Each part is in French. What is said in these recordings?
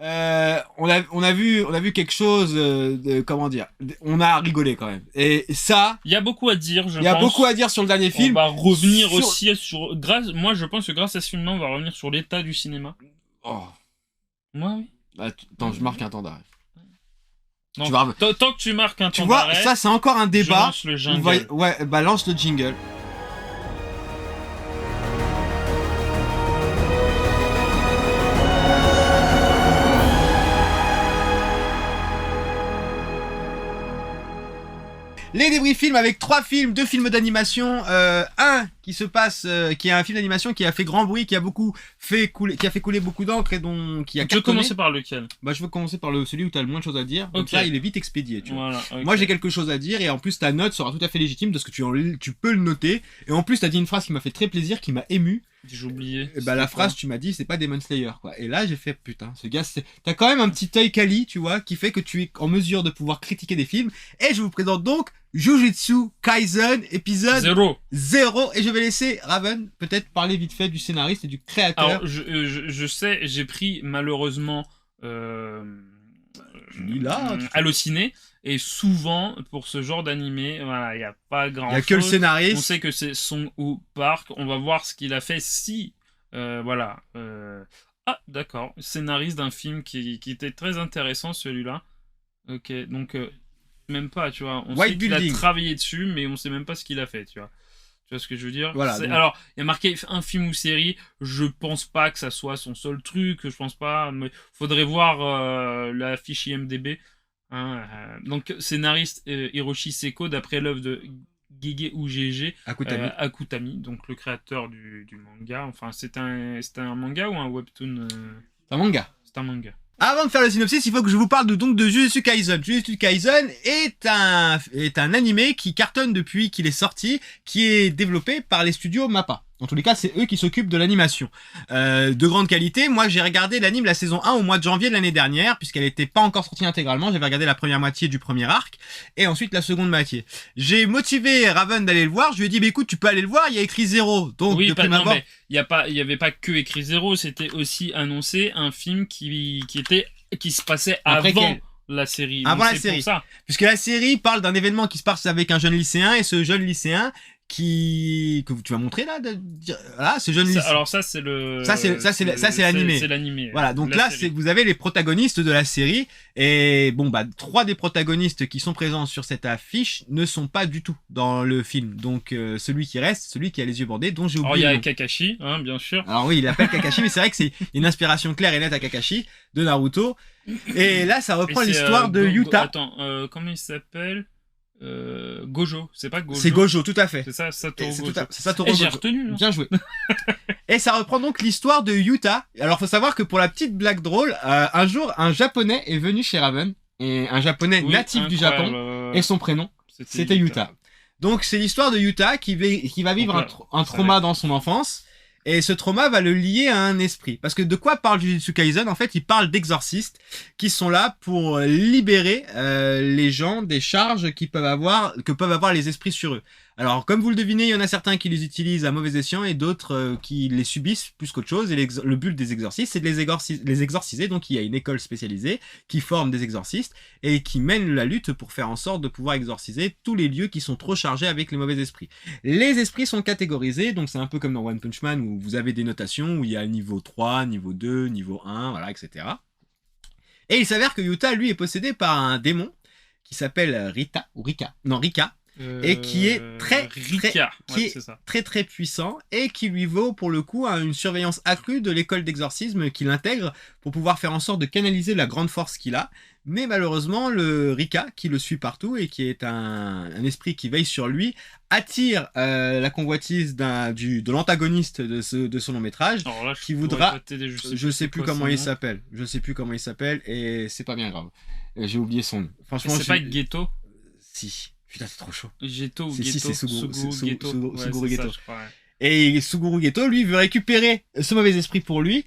On a vu quelque chose comment dire, on a rigolé quand même. Et ça, Il y a beaucoup à dire, je il y a pense. beaucoup à dire sur le dernier On film. va revenir Sur- aussi sur... Moi, je pense que grâce à ce film-là, on va revenir sur l'état du cinéma. Oh. Moi, oui. Attends, je marque un temps d'arrêt. Non, Tu vas- tant que tu marques un Tu temps vois, d'arrêt, ça c'est encore un je débat. lance le On jingle. ouais, balance le jingle. Les débris films avec 3 films, 2 films d'animation, un qui se passe, qui est un film d'animation qui a fait grand bruit, qui a fait couler beaucoup d'encre et qui a Tu veux cartonné. commencer par lequel? Bah, je veux commencer par celui où t'as le moins de choses à dire. Donc Ok. là, il est vite expédié, tu vois. Voilà, ok. Moi, j'ai quelque chose à dire et en plus, ta note sera tout à fait légitime parce que tu peux le noter. Et en plus, t'as dit une phrase qui m'a fait très plaisir, qui m'a ému. J'ai oublié. Et bah, la phrase, tu m'as dit, c'est pas Demon Slayer, quoi. Et là, j'ai fait, putain, ce gars, t'as quand même un petit œil quali, tu vois, qui fait que tu es en mesure de pouvoir critiquer des films. Et je vous présente donc Jujutsu Kaisen, épisode 0. Et je vais laisser Raven peut-être parler vite fait du scénariste et du créateur. Alors, je sais, j'ai pris malheureusement Allociné. Et souvent, pour ce genre d'animé, voilà, il n'y a pas grand-chose. Il n'y a que le scénariste. On sait que c'est Song-Woo Park. On va voir ce qu'il a fait si... voilà. Ah, d'accord. Scénariste d'un film qui était très intéressant, celui-là. Ok, donc... même pas, tu vois. On White sait qu'il a Building. travaillé dessus, mais on sait même pas ce qu'il a fait, tu vois. Tu vois ce que je veux dire? Voilà, donc- Alors, il y a marqué un film ou série. Je pense pas que ça soit son seul truc. Je pense pas. Mais faudrait voir la fiche IMDb. Hein, donc, scénariste Hiroshi Seko, d'après l'œuvre de Gege ou GG Akutami, donc le créateur du manga. Enfin, c'est un manga ou un webtoon C'est un manga. C'est un manga. Avant de faire le synopsis, il faut que je vous parle de Jujutsu Kaisen. Jujutsu Kaisen est un animé qui cartonne depuis qu'il est sorti, qui est développé par les studios MAPPA. En tous les cas, c'est eux qui s'occupent de l'animation. De grande qualité. Moi, j'ai regardé l'anime, la saison 1 au mois de janvier de l'année dernière, puisqu'elle n'était pas encore sortie intégralement. J'avais regardé la première moitié du premier arc, et ensuite la seconde moitié. J'ai motivé Raven d'aller le voir. Je lui ai dit, bah, écoute, tu peux aller le voir, il y a écrit 0. Donc, oui, de prime abord... mais il y avait pas que écrit 0, c'était aussi annoncé un film qui se passait avant la série. Avant donc la série. Pour ça. Puisque la série parle d'un événement qui se passe avec un jeune lycéen, et ce jeune lycéen que tu vas montrer là, voilà, ce jeune lycéen. Alors ça c'est le. Ça c'est l'animé. C'est l'animé. Voilà, donc là vous avez les protagonistes de la série et bon bah 3 des protagonistes qui sont présents sur cette affiche ne sont pas du tout dans le film. Donc celui qui reste, celui qui a les yeux bandés, dont j'ai oublié. Alors il y a Kakashi, hein, bien sûr. Alors oui, il appelle Kakashi, mais c'est vrai que c'est une inspiration claire et nette à Kakashi de Naruto. Et là, ça reprend l'histoire de Yuta. Attends, comment il s'appelle? Gojo, c'est pas Gojo. C'est Gojo, tout à fait. C'est ça, Satoru Gojo. C'est Satoru Gojo. J'ai retenu. Hein. Bien joué. Et ça reprend donc l'histoire de Yuta. Alors, faut savoir que pour la petite blague drôle, un jour, un japonais est venu chez Raven, et un japonais natif du Japon, et son prénom, c'était Yuta. Donc, c'est l'histoire de Yuta qui va vivre un trauma dans son enfance. Et ce trauma va le lier à un esprit. Parce que de quoi parle Jujutsu Kaisen? En fait, il parle d'exorcistes qui sont là pour libérer les gens des charges que peuvent avoir les esprits sur eux. Alors, comme vous le devinez, il y en a certains qui les utilisent à mauvais escient et d'autres qui les subissent plus qu'autre chose. Et le but des exorcistes, c'est de les exorciser. Donc, il y a une école spécialisée qui forme des exorcistes et qui mène la lutte pour faire en sorte de pouvoir exorciser tous les lieux qui sont trop chargés avec les mauvais esprits. Les esprits sont catégorisés, donc c'est un peu comme dans One Punch Man où vous avez des notations où il y a niveau 3, niveau 2, niveau 1, voilà, etc. Et il s'avère que Yuta, lui, est possédé par un démon qui s'appelle Rika, et qui est très puissant et qui lui vaut pour le coup une surveillance accrue de l'école d'exorcisme qu'il intègre pour pouvoir faire en sorte de canaliser la grande force qu'il a. Mais malheureusement, le Rika, qui le suit partout et qui est un esprit qui veille sur lui, attire la convoitise de l'antagoniste de son long métrage, qui voudra... Je sais plus comment il s'appelle et c'est pas bien grave. J'ai oublié son nom. Franchement, c'est pas Geto? Si. Putain, c'est trop chaud. Geto ou c'est Geto? Suguru Geto. Et Suguru Geto, lui, veut récupérer ce mauvais esprit pour lui,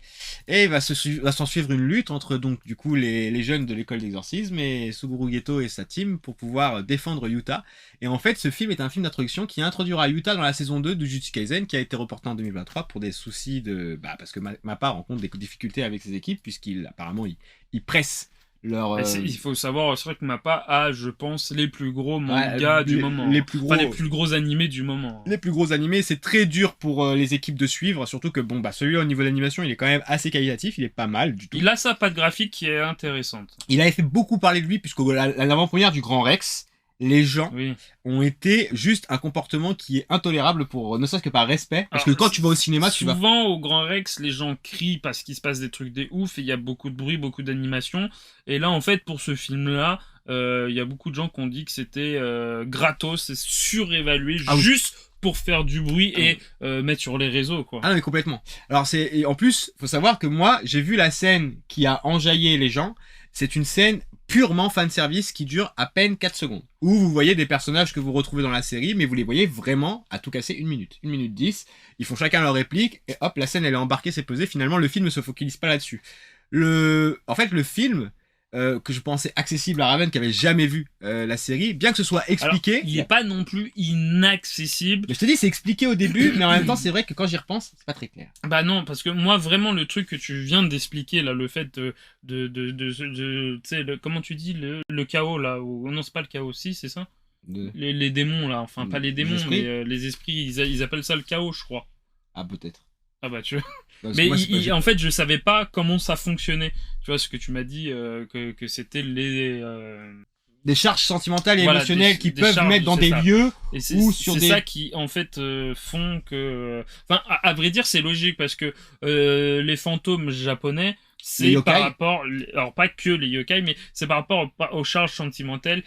et va s'en suivre une lutte entre, donc, du coup, les jeunes de l'école d'exorcisme et Suguru Geto et sa team pour pouvoir défendre Yuta. Et en fait, ce film est un film d'introduction qui introduira Yuta dans la saison 2 de Jujutsu Kaisen, qui a été reporté en 2023 pour des soucis parce que Mappa rencontre des difficultés avec ses équipes, apparemment, il presse il faut savoir, c'est vrai que Mappa a, je pense, les plus gros mangas du moment. Les plus gros animés du moment. Les plus gros animés, c'est très dur pour les équipes de suivre, surtout que celui-là au niveau de l'animation, il est quand même assez qualitatif, il est pas mal du tout. Il a sa patte graphique qui est intéressante. Il avait fait beaucoup parler de lui, puisque l'avant-première du Grand Rex, les gens ont été juste un comportement qui est intolérable ne serait-ce que par respect. Parce que quand tu vas au cinéma, souvent au Grand Rex, les gens crient parce qu'il se passe des trucs des ouf et il y a beaucoup de bruit, beaucoup d'animation. Et là, en fait, pour ce film-là, il y a beaucoup de gens qui ont dit que c'était gratos, c'est surévalué, juste pour faire du bruit et mettre sur les réseaux, quoi. Ah non, mais complètement. Alors, en plus, faut savoir que moi, j'ai vu la scène qui a enjaillé les gens. C'est une scène purement fanservice qui dure à peine 4 secondes. Où vous voyez des personnages que vous retrouvez dans la série, mais vous les voyez vraiment à tout casser 1 minute. 1 minute 10. Ils font chacun leur réplique, et hop, la scène elle est embarquée, c'est posé. Finalement, le film ne se focalise pas là-dessus. En fait, le film, que je pensais accessible à Raven qui avait jamais vu la série, bien que ce soit expliqué. Alors, il est pas non plus inaccessible. Mais je te dis, c'est expliqué au début, mais en même temps, c'est vrai que quand j'y repense, c'est pas très clair. Bah non, parce que moi, vraiment, le truc que tu viens d'expliquer, là, le fait tu sais, comment tu dis, le chaos, là, non, c'est pas le chaos, si, c'est ça? Les démons, là, enfin, pas les démons, mais les esprits, ils appellent ça le chaos, je crois. Ah, peut-être. Ah bah tu vois. Mais en fait, je savais pas comment ça fonctionnait. Tu vois, ce que tu m'as dit, que c'était des charges sentimentales et émotionnelles qui peuvent mettre dans des lieux ou sur des... C'est ça qui, en fait, font que... Enfin, à vrai dire, c'est logique, parce que les fantômes japonais, c'est par rapport... Alors, pas que les yokai, mais c'est par rapport aux charges sentimentales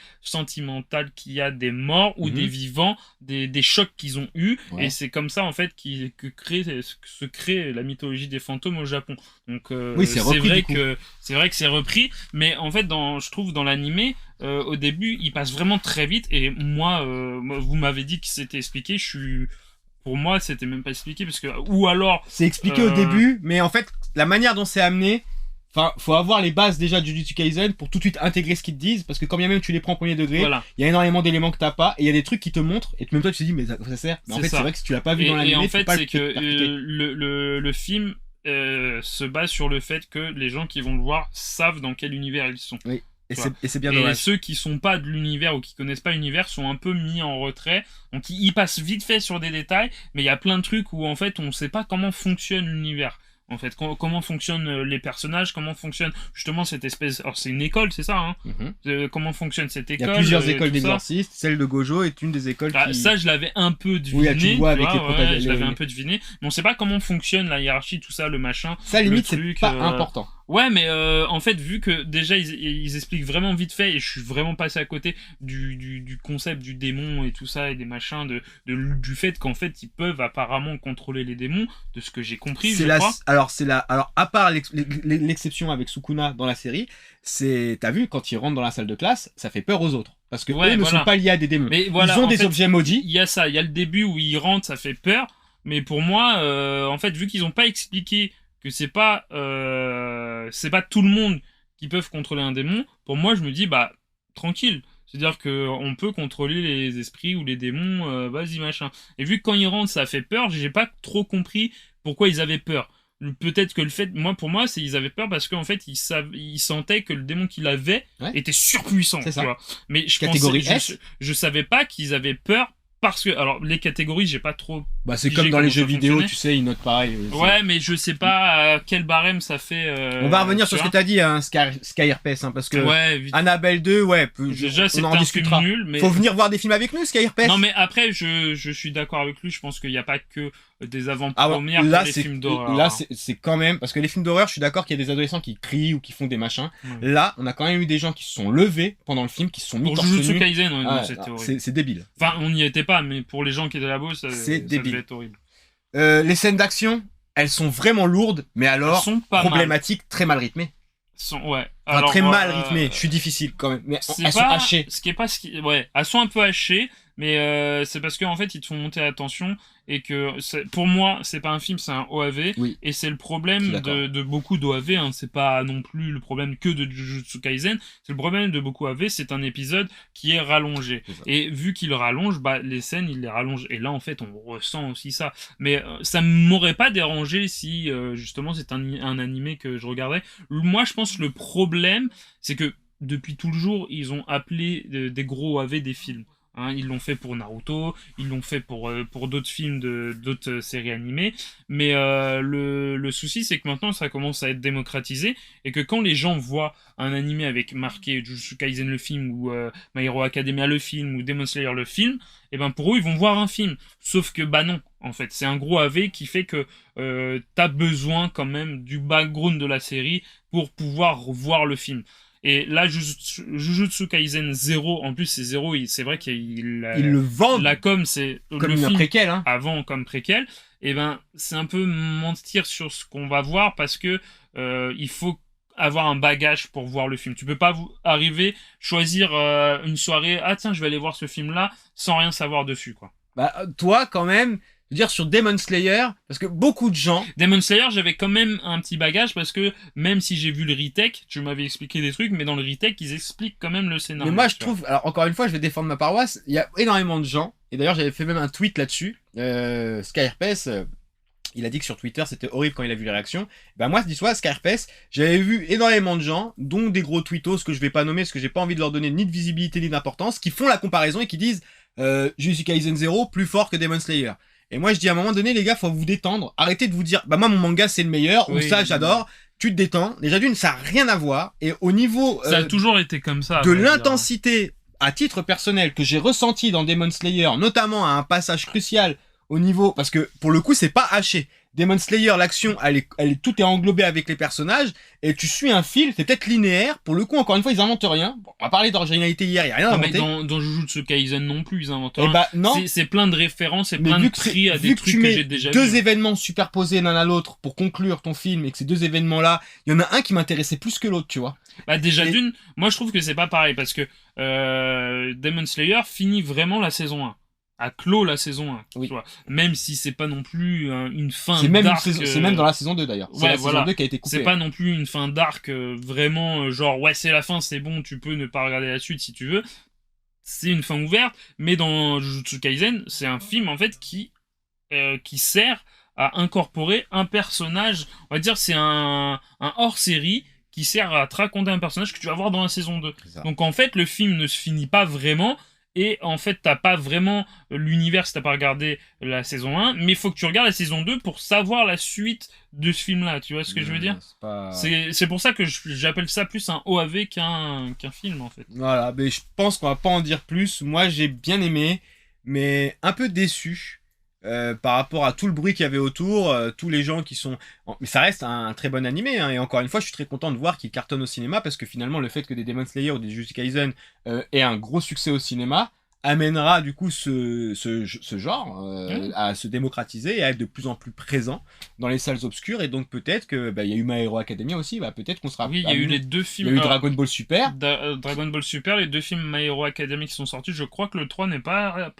qu'il y a des morts ou des vivants, des chocs qu'ils ont eus, et c'est comme ça, en fait, se crée la mythologie des fantômes au Japon. Donc, c'est vrai que c'est repris, mais en fait, je trouve, dans l'animé, au début, il passe vraiment très vite, et moi, vous m'avez dit que c'était expliqué, pour moi, c'était même pas expliqué, parce que... Ou alors... C'est expliqué au début, mais en fait, la manière dont c'est amené... Enfin, faut avoir les bases déjà de Jujutsu Kaisen pour tout de suite intégrer ce qu'ils te disent, parce que quand bien même tu les prends au premier degré, il y a énormément d'éléments que t'as pas, et il y a des trucs qui te montrent, et même toi tu te dis, mais ça sert. Mais en fait, c'est vrai que si tu l'as pas vu dans l'anime, en fait, c'est que le film se base sur le fait que les gens qui vont le voir savent dans quel univers ils sont. Oui. Et c'est bien dommage. Et ceux qui sont pas de l'univers ou qui connaissent pas l'univers sont un peu mis en retrait. Donc ils passent vite fait sur des détails, mais il y a plein de trucs où en fait on sait pas comment fonctionne l'univers. En fait, comment fonctionnent les personnages, comment fonctionne justement cette espèce... Alors c'est une école, c'est ça, hein comment fonctionne cette école. Il y a plusieurs écoles d'exorcistes, celle de Gojo est une des écoles Ça, je l'avais un peu deviné. Oui, tu le vois avec les protagonistes. Je l'avais un peu deviné, mais on sait pas comment fonctionne la hiérarchie, tout ça, le machin. Ça, limite, c'est pas important. Ouais, mais en fait, vu que déjà ils expliquent vraiment vite fait, et je suis vraiment passé à côté du concept du démon et tout ça, et des machins, du fait qu'en fait ils peuvent apparemment contrôler les démons, de ce que j'ai compris, je crois. Alors, à part l'exception avec Sukuna dans la série, t'as vu, quand ils rentrent dans la salle de classe, ça fait peur aux autres. Parce que eux ne sont pas liés à des démons. Mais ils ont des objets maudits. Il y a ça, il y a le début où ils rentrent, ça fait peur, mais pour moi, en fait, vu qu'ils ont pas expliqué que c'est pas tout le monde qui peuvent contrôler un démon, pour moi je me dis bah tranquille, c'est-à-dire que on peut contrôler les esprits ou les démons, vas-y machin. Et vu que quand ils rentrent ça fait peur, j'ai pas trop compris pourquoi ils avaient peur. Peut-être que pour moi c'est ils avaient peur parce qu'en fait ils sentaient que le démon qu'il avait était surpuissant, tu vois. Mais je savais pas qu'ils avaient peur. Parce que, alors, les catégories, j'ai pas trop... Bah, c'est comme dans les jeux vidéo, tu sais, ils notent pareil. Ouais, mais je sais pas quel barème ça fait... On va revenir sur ce que t'as dit, hein, Sky RPS, hein, parce que... Annabelle 2, déjà, c'est on en discutera. Nul, mais... Faut venir voir des films avec nous, Sky RPS. Non, mais après, je suis d'accord avec lui, je pense qu'il n'y a pas que des avant-premières pour les films d'horreur. Là, c'est quand même... Parce que les films d'horreur, je suis d'accord qu'il y a des adolescents qui crient ou qui font des machins. Là, on a quand même eu des gens qui se sont levés pendant le film, qui se sont mis torse nu. Jujutsu Kaisen, c'était horrible. C'est débile. Enfin, on n'y était pas, mais pour les gens qui étaient là-bas, ça devait être horrible. Les scènes d'action, elles sont vraiment lourdes, mais alors problématiques, très mal rythmées. Alors, très mal rythmées. Je suis difficile quand même, mais elles sont hachées. Elles sont un peu hachées, mais c'est parce qu'en fait, ils te font monter la tension et que pour moi, c'est pas un film, c'est un OAV. Oui. Et c'est le problème de beaucoup d'OAV. Hein. C'est pas non plus le problème que de Jujutsu Kaisen. C'est le problème de beaucoup d'OAV. C'est un épisode qui est rallongé. Et vu qu'il rallonge, bah, les scènes, il les rallonge. Et là, en fait, on ressent aussi ça. Mais ça m'aurait pas dérangé si, justement, c'est un animé que je regardais. Moi, je pense que le problème, c'est que depuis toujours, ils ont appelé des gros OAV des films. Hein, ils l'ont fait pour Naruto, ils l'ont fait pour d'autres films, d'autres séries animées. Mais le souci, c'est que maintenant, ça commence à être démocratisé. Et que quand les gens voient un animé avec marqué Jujutsu Kaisen le film, ou My Hero Academia le film, ou Demon Slayer le film, et ben pour eux, ils vont voir un film. Sauf que, bah non, en fait. C'est un gros AV qui fait que t'as besoin quand même du background de la série pour pouvoir voir le film. Et là, Jujutsu Kaisen 0, en plus c'est 0, c'est vrai qu'il le vendent la com, c'est comme le un film préquel, hein. avant comme préquel. Et ben, c'est un peu mentir sur ce qu'on va voir parce que il faut avoir un bagage pour voir le film. Tu peux pas arriver, choisir une soirée, ah tiens, je vais aller voir ce film-là, sans rien savoir dessus, quoi. Bah, toi, quand même, je veux dire, sur Demon Slayer, parce que beaucoup de gens... Demon Slayer, j'avais quand même un petit bagage, parce que même si j'ai vu le retake, tu m'avais expliqué des trucs, mais dans le retake, ils expliquent quand même le scénario. Mais moi, je trouve... Alors, encore une fois, je vais défendre ma paroisse. Il y a énormément de gens, et d'ailleurs, j'avais fait même un tweet là-dessus. SkyRPS... il a dit que sur Twitter, c'était horrible quand il a vu les réactions. Ben moi, dis-toi, SkyRPS, j'avais vu énormément de gens, dont des gros tweetos que je vais pas nommer, parce que j'ai pas envie de leur donner ni de visibilité ni d'importance, qui font la comparaison et qui disent Jujutsu Kaisen 0 plus fort que Demon Slayer. Et moi, je dis à un moment donné, les gars, faut vous détendre. Arrêtez de vous dire, bah moi, mon manga, c'est le meilleur, ou ça, j'adore. Tu te détends. Déjà d'une, ça a rien à voir. Et au niveau... ça a toujours été comme ça. De l'intensité, à titre personnel, que j'ai ressenti dans Demon Slayer, notamment à un passage crucial au niveau... Parce que, pour le coup, c'est pas haché. Demon Slayer, l'action, tout est englobé avec les personnages, et tu suis un fil, c'est peut-être linéaire. Pour le coup, encore une fois, ils inventent rien. Bon, on va parler d'originalité hier, il y a rien à inventer. Mais dans Jujutsu Kaisen non plus, ils inventent rien. Bah, non. C'est plein de références et plein de cris à des trucs que j'ai déjà vus. Deux événements superposés l'un à l'autre pour conclure ton film, et que ces deux événements-là, il y en a un qui m'intéressait plus que l'autre, tu vois. Bah, déjà d'une, moi je trouve que c'est pas pareil, parce que Demon Slayer finit vraiment la saison 1. A clos la saison 1. Oui. Tu vois. Même si c'est pas non plus une fin d'arc. C'est même dans la saison 2 d'ailleurs. C'est la saison 2 qui a été coupée. C'est pas non plus une fin d'arc vraiment genre ouais c'est la fin, c'est bon, tu peux ne pas regarder la suite si tu veux. C'est une fin ouverte, mais dans Jujutsu Kaisen, c'est un film en fait qui sert à incorporer un personnage, on va dire c'est un hors-série qui sert à te raconter un personnage que tu vas voir dans la saison 2. Donc en fait, le film ne se finit pas vraiment. Et en fait, t'as pas vraiment l'univers si t'as pas regardé la saison 1, mais il faut que tu regardes la saison 2 pour savoir la suite de ce film-là, tu vois ce que je veux dire ? C'est pour ça que j'appelle ça plus un OAV qu'un film, en fait. Voilà, mais je pense qu'on va pas en dire plus. Moi, j'ai bien aimé, mais un peu déçu par rapport à tout le bruit qu'il y avait autour, tous les gens qui sont... Mais ça reste un très bon animé, hein, et encore une fois, je suis très content de voir qu'il cartonne au cinéma, parce que finalement, le fait que des Demon Slayer ou des Jujutsu Kaisen aient un gros succès au cinéma, amènera du coup ce genre à se démocratiser et à être de plus en plus présent dans les salles obscures, et donc peut-être que il y a eu My Hero Academia aussi, peut-être qu'on sera... Oui, il y a eu les deux films. Il y a eu Dragon Ball Super. Dragon Ball Super, les deux films My Hero Academia qui sont sortis, je crois que le 3 n'est pas...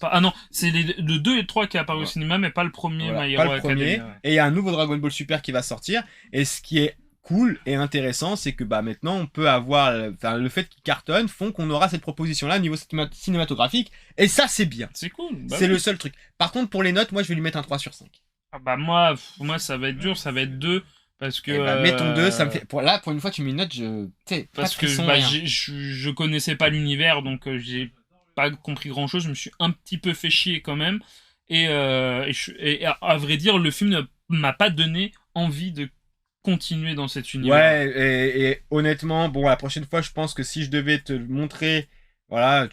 Ah non, c'est le 2 et le 3 qui est apparu au cinéma, mais pas le premier My Hero Academia. Ouais. Et il y a un nouveau Dragon Ball Super qui va sortir, et ce qui est cool et intéressant, c'est que maintenant on peut avoir, le fait qu'il cartonne font qu'on aura cette proposition là au niveau cinématographique, et ça c'est bien. C'est cool. C'est le seul truc. Par contre, pour les notes, moi je vais lui mettre un 3 sur 5. Ah moi ça va être dur, ça va être 2 parce que mettons 2, ça me fait pour une fois tu mets une note, parce que je connaissais pas l'univers, donc j'ai pas compris grand chose, je me suis un petit peu fait chier quand même, et à vrai dire le film ne m'a pas donné envie de continuer dans cet univers. Ouais, et honnêtement, bon, la prochaine fois, je pense que si je devais te montrer, voilà,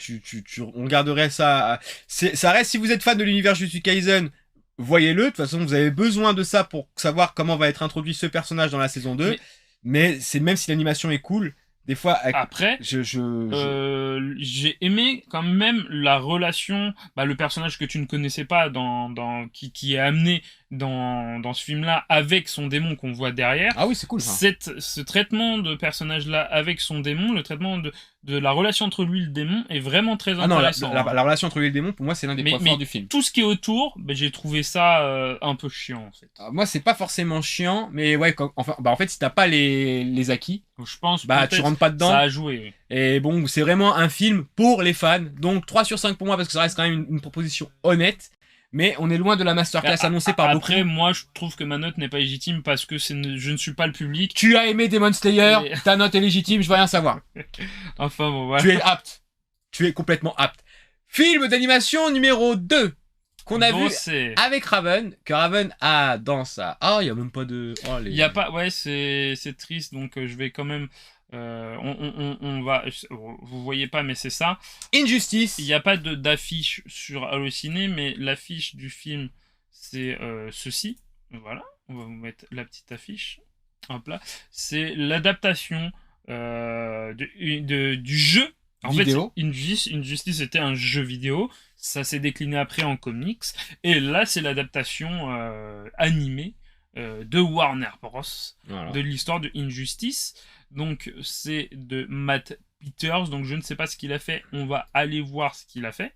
on garderait ça. Ça reste, si vous êtes fan de l'univers Jujutsu Kaisen, voyez-le. De toute façon, vous avez besoin de ça pour savoir comment va être introduit ce personnage dans la saison 2. Mais c'est, même si l'animation est cool, des fois, après, j'ai aimé quand même la relation, le personnage que tu ne connaissais pas qui est amené dans ce film-là avec son démon qu'on voit derrière. Ah oui, c'est cool. Ce traitement de personnage-là avec son démon, le traitement de la relation entre lui et le démon est vraiment très non, intéressant. la relation entre lui et le démon, pour moi, c'est l'un des points forts du film. Tout ce qui est autour, j'ai trouvé ça un peu chiant, en fait. Moi, c'est pas forcément chiant, mais ouais, en fait, si t'as pas les acquis, je pense tu rentres pas dedans. Ça a joué. Oui. Et bon, c'est vraiment un film pour les fans. Donc 3 sur 5 pour moi, parce que ça reste quand même une proposition honnête. Mais on est loin de la masterclass annoncée par beaucoup. Après, moi, je trouve que ma note n'est pas légitime parce que je ne suis pas le public. Tu as aimé Demon Slayer, ta note est légitime, je veux rien savoir. Enfin bon, voilà. Tu es apte. Tu es complètement apte. Film d'animation numéro 2 qu'on a vu avec Raven, que Raven a dans sa... Ah, il y a même pas de... Oh, il y a pas... Ouais, c'est triste, donc je vais quand même... on va... Vous voyez pas, mais c'est ça. Injustice. Il n'y a pas d'affiche sur Allociné, mais l'affiche du film, c'est ceci. Voilà, on va vous mettre la petite affiche. Hop là. C'est l'adaptation du jeu. En vidéo. fait, Injustice était un jeu vidéo. Ça s'est décliné après en comics. Et là, c'est l'adaptation animée de Warner Bros. Voilà. De l'histoire de Injustice. Donc, c'est de Matt Peters. Donc, je ne sais pas ce qu'il a fait. On va aller voir ce qu'il a fait.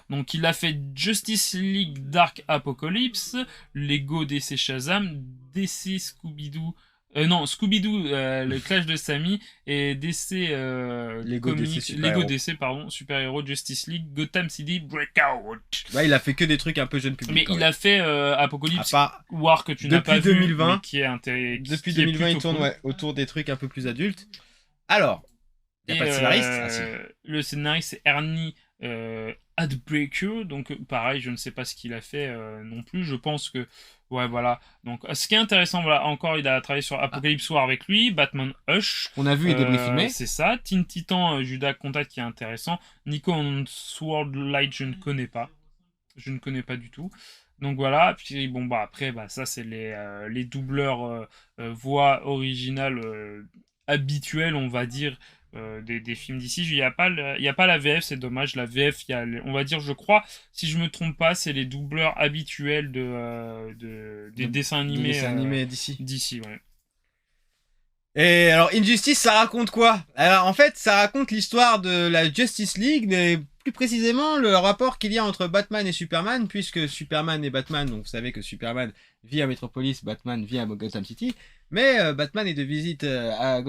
Donc, il a fait Justice League Dark Apocalypse, Lego DC Shazam, DC Scooby-Doo. Scooby-Doo, le Clash de Sammy, et DC Lego DC, Super-Héros, Justice League, Gotham City, Breakout. Il a fait que des trucs un peu jeune public. Mais il a fait Apocalypse War que tu n'as pas 2020, vu, mais qui est intéressant. Depuis 2020, il tourne autour des trucs un peu plus adultes. Alors, il n'y a pas de scénariste Le scénariste, c'est Ernie Adbreaker, donc pareil, je ne sais pas ce qu'il a fait non plus. Je pense que ouais, voilà. Donc, ce qui est intéressant, voilà, encore, il a travaillé sur Apocalypse War avec lui, Batman Hush. On a vu et débrief filmé. C'est ça. Teen Titan, Judas Contact qui est intéressant. Nico on Sword Light, je ne connais pas. Je ne connais pas du tout. Donc voilà. Puis bon, après, ça, c'est les doubleurs voix originales habituelles, on va dire. Des films d'ici, il n'y a pas la VF, c'est dommage. La VF, on va dire, je crois, si je me trompe pas, c'est les doubleurs habituels des dessins animés d'ici, ouais. Et alors Injustice, ça raconte quoi? Alors en fait, ça raconte l'histoire de la Justice League, mais plus précisément le rapport qu'il y a entre Batman et Superman, puisque Superman et Batman, donc vous savez que Superman vit à Metropolis, Batman vit à Gotham City. Mais Batman est de visite à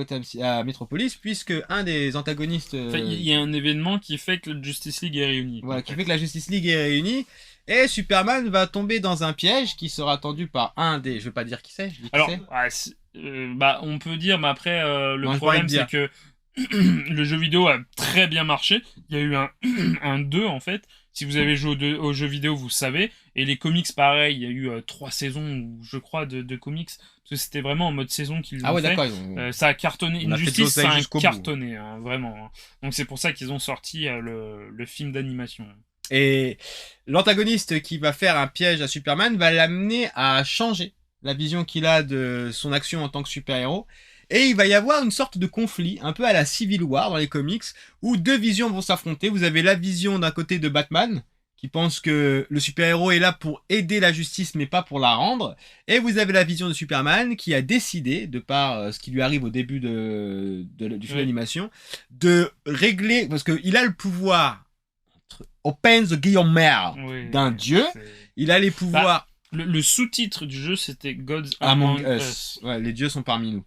Metropolis, puisque un des antagonistes... Il y a un événement qui fait que la Justice League est réunie. Voilà, qui fait que la Justice League est réunie. Et Superman va tomber dans un piège qui sera tendu par un des... Je veux pas dire qui c'est. Alors, on peut dire, mais après, le problème c'est que le jeu vidéo a très bien marché. Il y a eu un 2 en fait. Si vous avez joué au jeu vidéo, vous savez. Et les comics, pareil, il y a eu 3 saisons, je crois, de comics. Parce que c'était vraiment en mode saison qu'ils ont fait. Ça a cartonné. Injustice, ça a cartonné, vraiment. Donc c'est pour ça qu'ils ont sorti le film d'animation. Et l'antagoniste qui va faire un piège à Superman va l'amener à changer la vision qu'il a de son action en tant que super-héros. Et il va y avoir une sorte de conflit, un peu à la Civil War dans les comics, où deux visions vont s'affronter. Vous avez la vision d'un côté de Batman, qui pense que le super-héros est là pour aider la justice, mais pas pour la rendre. Et vous avez la vision de Superman, qui a décidé, de par ce qui lui arrive au début du film d'animation, de régler, parce qu'il a le pouvoir, open the guillemets, d'un dieu, il a les pouvoirs... Le sous-titre du jeu, c'était Gods Among Us. Ouais, les dieux sont parmi nous.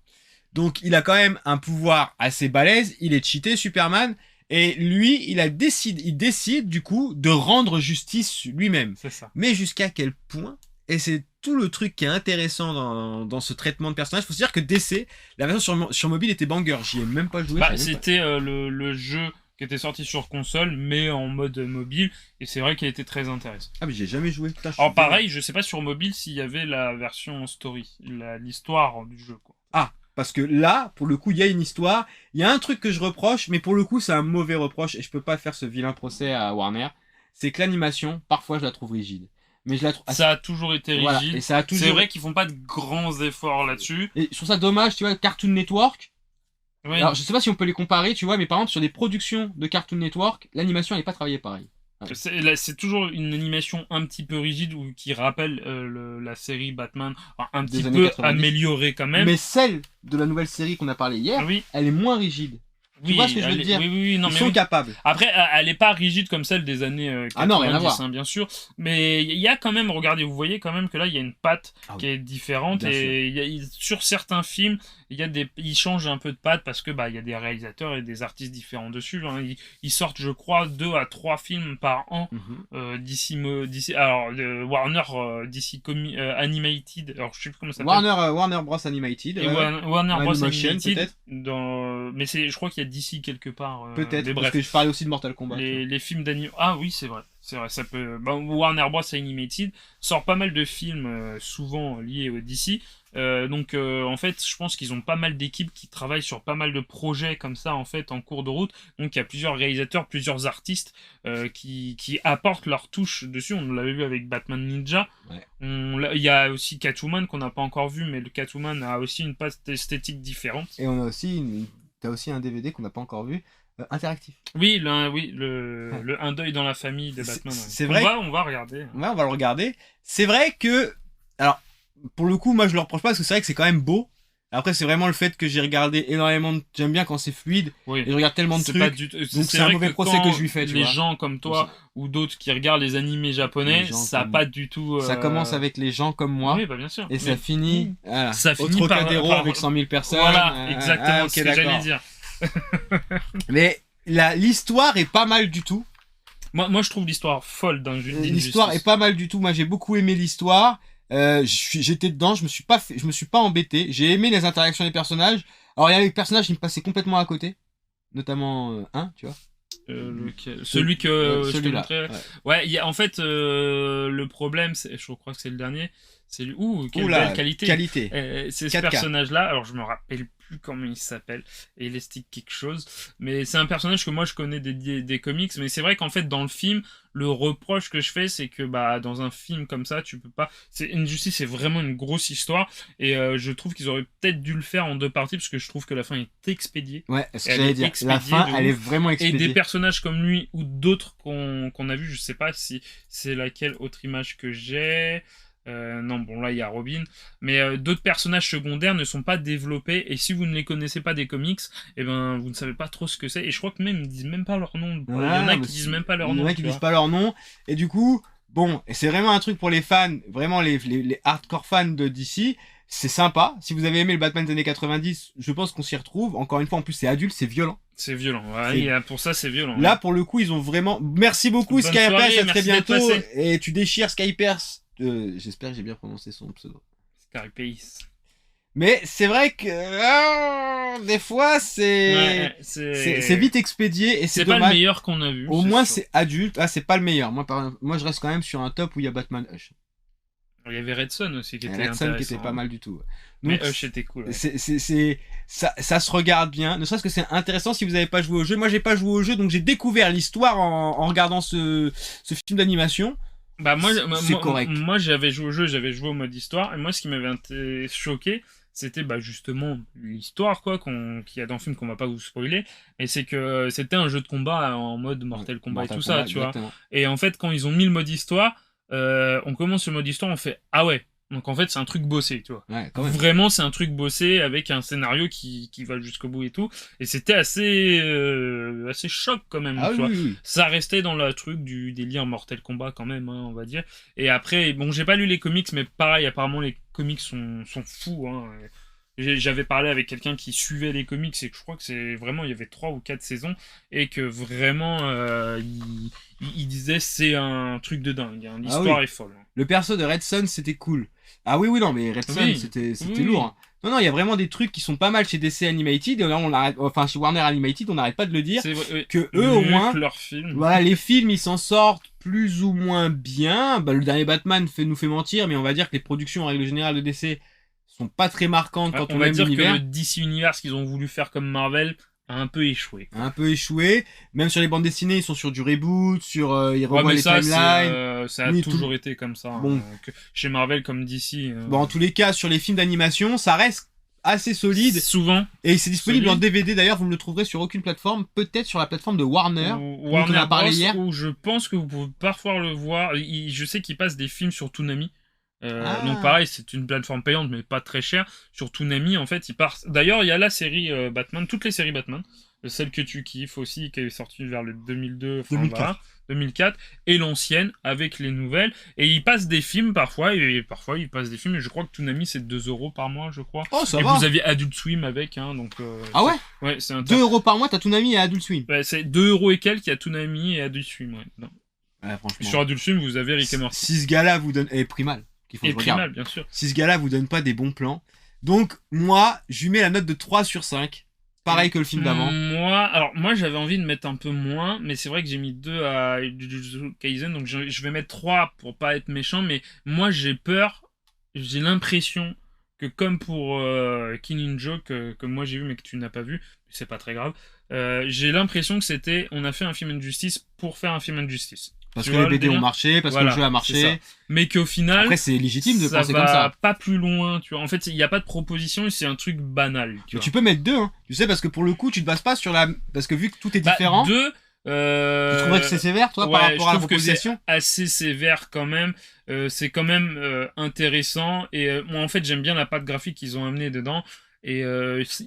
Donc, il a quand même un pouvoir assez balèze. Il est cheaté, Superman. Et lui, il décide, du coup, de rendre justice lui-même. C'est ça. Mais jusqu'à quel point? Et c'est tout le truc qui est intéressant dans ce traitement de personnage. Faut se dire que DC, la version sur mobile était banger. J'y ai même pas joué. C'était le jeu qui était sorti sur console, mais en mode mobile. Et c'est vrai qu'il était très intéressant. Ah, mais j'ai jamais joué. Putain, alors, pareil, je sais pas sur mobile s'il y avait la version story. L'histoire du jeu, quoi. Ah! Parce que là, pour le coup, il y a une histoire. Il y a un truc que je reproche, mais pour le coup, c'est un mauvais reproche et je peux pas faire ce vilain procès à Warner. C'est que l'animation, parfois, je la trouve rigide. Mais je la trouve... Ça a toujours été rigide. Voilà, et ça a toujours... C'est vrai qu'ils font pas de grands efforts là-dessus. Et je trouve ça dommage, tu vois, Cartoon Network. Oui. Alors, je sais pas si on peut les comparer, tu vois, mais par exemple, sur des productions de Cartoon Network, l'animation n'est pas travaillée pareil. Ouais. C'est toujours une animation un petit peu rigide ou qui rappelle la série Batman, un petit peu améliorée quand même. Mais celle de la nouvelle série qu'on a parlé hier, elle est moins rigide. Tu vois ce que je veux dire? Oui, non, ils sont capables. Après, elle est pas rigide comme celle des années 90, ah non, rien à voir. Hein, bien sûr. Mais il y a quand même, regardez, vous voyez quand même que là, il y a une patte qui est différente. Et sur certains films, ils changent un peu de patte parce que il y a des réalisateurs et des artistes différents dessus. Hein. Ils sortent, je crois, 2 à 3 films par an d'ici. Alors, Warner, d'ici Animated. Alors, je sais plus comment ça s'appelle. Warner Bros Animated. Et Warner Bros Animated. Peut-être. Mais je crois qu'il y a d'ici quelque part. Peut-être, parce que je parlais aussi de Mortal Kombat. Les films d'animation. Ah oui, c'est vrai. Ça peut. Warner Bros Animated sort pas mal de films, souvent liés au DC. Donc en fait, je pense qu'ils ont pas mal d'équipes qui travaillent sur pas mal de projets comme ça en fait en cours de route. Donc il y a plusieurs réalisateurs, plusieurs artistes qui apportent leur touche dessus. On l'avait vu avec Batman Ninja. Ouais. Il y a aussi Catwoman qu'on n'a pas encore vu, mais le Catwoman a aussi une patte esthétique différente. Et on a aussi t'as aussi un DVD qu'on n'a pas encore vu. Interactif. Oui, le Un deuil dans la famille de Batman. C'est vrai. On va regarder. Ouais, on va le regarder. C'est vrai que, alors, pour le coup, moi je le reproche pas parce que c'est vrai que c'est quand même beau. Après, c'est vraiment le fait que j'ai regardé énormément. J'aime bien quand c'est fluide. Oui. Et je regarde tellement de trucs. Donc c'est un mauvais procès que je lui fais. Les gens comme toi ou d'autres qui regardent les animés japonais, ça n'a pas du tout. Ça commence avec les gens comme moi. Oui, bien sûr. Et ça finit. Voilà, ça finit au Trocadéro avec 100 000 personnes. Voilà, exactement ce que j'allais dire. Mais l'histoire est pas mal du tout. Moi je trouve l'histoire folle d'un jeu. L'histoire est pas mal du tout. Moi j'ai beaucoup aimé l'histoire. J'étais dedans, je me suis pas embêté. J'ai aimé les interactions des personnages. Alors il y a des personnages qui me passaient complètement à côté, notamment tu vois. Celui que je te montrais. Ouais, en fait le problème, je crois que c'est le dernier. C'est lui. Quelle belle qualité. C'est ce personnage-là. Alors je me rappelle plus comment il s'appelle. Elastic quelque chose. Mais c'est un personnage que moi je connais des comics. Mais c'est vrai qu'en fait dans le film, le reproche que je fais, c'est que dans un film comme ça, tu peux pas. Injustice, c'est vraiment une grosse histoire. Et je trouve qu'ils auraient peut-être dû le faire en 2 parties parce que je trouve que la fin est expédiée. Ouais, ce que j'allais dire. La fin, elle est vraiment expédiée. Et des personnages comme lui ou d'autres qu'on a vu, je sais pas si c'est laquelle autre image que j'ai. Non, bon, là il y a Robin, mais d'autres personnages secondaires ne sont pas développés, et si vous ne les connaissez pas des comics, vous ne savez pas trop ce que c'est, et je crois que même ils disent même pas leur nom. Il y en a qui disent même pas leur nom. Il y en a qui disent pas leur nom, et du coup, bon, et c'est vraiment un truc pour les fans, vraiment les hardcore fans de DC. C'est sympa. Si vous avez aimé le Batman des années 90, je pense qu'on s'y retrouve. Encore une fois, en plus, c'est adulte, c'est violent. C'est violent. Ouais, pour ça, c'est violent. Là, pour le coup, ils ont vraiment. Merci beaucoup, Skypers. À très bientôt. Et tu déchires Skypers. J'espère que j'ai bien prononcé son pseudo. Scarface. Mais c'est vrai que des fois c'est vite expédié et c'est pas le meilleur qu'on a vu. Au moins c'est adulte. Ah, c'est pas le meilleur. Moi je reste quand même sur un top où il y a Batman Hush. Il y avait Red Son aussi qui était intéressant. Qui était pas mal du tout. Donc, mais Hush était cool. Ouais. Ça se regarde bien. Ne serait-ce que c'est intéressant si vous n'avez pas joué au jeu. Moi j'ai pas joué au jeu donc j'ai découvert l'histoire en regardant ce film d'animation. C'est correct. Moi j'avais joué au jeu, j'avais joué au mode histoire, et moi ce qui m'avait choqué, c'était justement l'histoire qu'il y a dans le film qu'on va pas vous spoiler, et c'est que c'était un jeu de combat en mode Mortal Kombat et tout ça, tu vois. Et en fait quand ils ont mis le mode histoire, on commence le mode histoire, on fait ah ouais. Donc en fait c'est un truc bossé, tu vois. Ouais, quand même. Vraiment c'est un truc bossé avec un scénario qui va jusqu'au bout et tout. Et c'était assez choc quand même. Ah, tu vois. Oui. Ça restait dans le truc du délire Mortal Kombat quand même, hein, on va dire. Et après, bon j'ai pas lu les comics, mais pareil apparemment les comics sont fous. Hein. J'avais parlé avec quelqu'un qui suivait les comics et que je crois que c'est vraiment il y avait 3 ou 4 saisons et que vraiment il disait c'est un truc de dingue. Hein. L'histoire est folle. Hein. Le perso de Red Son c'était cool. Ah oui non mais Red Son c'était lourd. Hein. Non il y a vraiment des trucs qui sont pas mal chez DC Animated et là chez Warner Animated on n'arrête pas de le dire que eux au moins leurs films. Voilà les films ils s'en sortent plus ou moins bien. Le dernier Batman nous fait mentir mais on va dire que les productions en règle générale de DC sont pas très marquantes quand on va aime dire l'univers. Que le DC Universe qu'ils ont voulu faire comme Marvel a un peu échoué. Même sur les bandes dessinées, ils sont sur du reboot, ils revoient les timelines. Ça a toujours été comme ça. Bon. Chez Marvel comme DC. Bon, en tous les cas, sur les films d'animation, ça reste assez solide. Souvent. Et c'est disponible en DVD d'ailleurs, vous ne le trouverez sur aucune plateforme, peut-être sur la plateforme de Warner. Warner on a parlé hier. Où je pense que vous pouvez parfois le voir. Je sais qu'il passe des films sur Toonami. Donc pareil, c'est une plateforme payante mais pas très chère. Sur Toonami en fait, il part. D'ailleurs, il y a la série Batman, toutes les séries Batman. Celle que tu kiffes aussi, qui est sortie vers le 2002, enfin 2004. voilà, 2004, et l'ancienne avec les nouvelles. Et ils passent des films parfois, et parfois ils passent des films, et je crois que Toonami c'est 2€ par mois, je crois. Oh, ça et va. vous aviez Adult Swim avec, hein, donc... Ah ouais? Ouais, c'est un 2€ par mois, t'as Toonami et Adult Swim. Ouais, c'est 2€ et quelques, il y a Toonami et Adult Swim, ouais. Non. Ouais, franchement. Sur Adult Swim, vous avez Rick et Morty. Si ce gars-là vous donne... Et Primal. Et Primal, bien sûr. Si ce gars-là vous donne pas des bons plans. Donc, moi, je lui mets la note de 3 sur 5. Pareil que le film d'avant. Moi, j'avais envie de mettre un peu moins, mais c'est vrai que j'ai mis 2 à Jujutsu Kaisen, donc je vais mettre 3 pour pas être méchant, mais moi, j'ai l'impression que comme pour Kininjo, que moi j'ai vu, mais que tu n'as pas vu, c'est pas très grave, j'ai l'impression que on a fait un film Injustice pour faire un film Injustice. Parce que les BD ont marché, parce que le jeu a marché. Mais qu'au final, après c'est légitime de penser comme ça. Ça va pas plus loin, tu vois. En fait, il n'y a pas de proposition, c'est un truc banal. Tu peux mettre 2, hein. Tu sais, parce que pour le coup, tu te bases pas sur la... Parce que vu que tout est différent... 2... Tu trouverais que c'est sévère, toi, par rapport à la proposition? C'est assez sévère quand même. C'est quand même intéressant. Et moi, en fait, j'aime bien la patte graphique qu'ils ont amené dedans. Et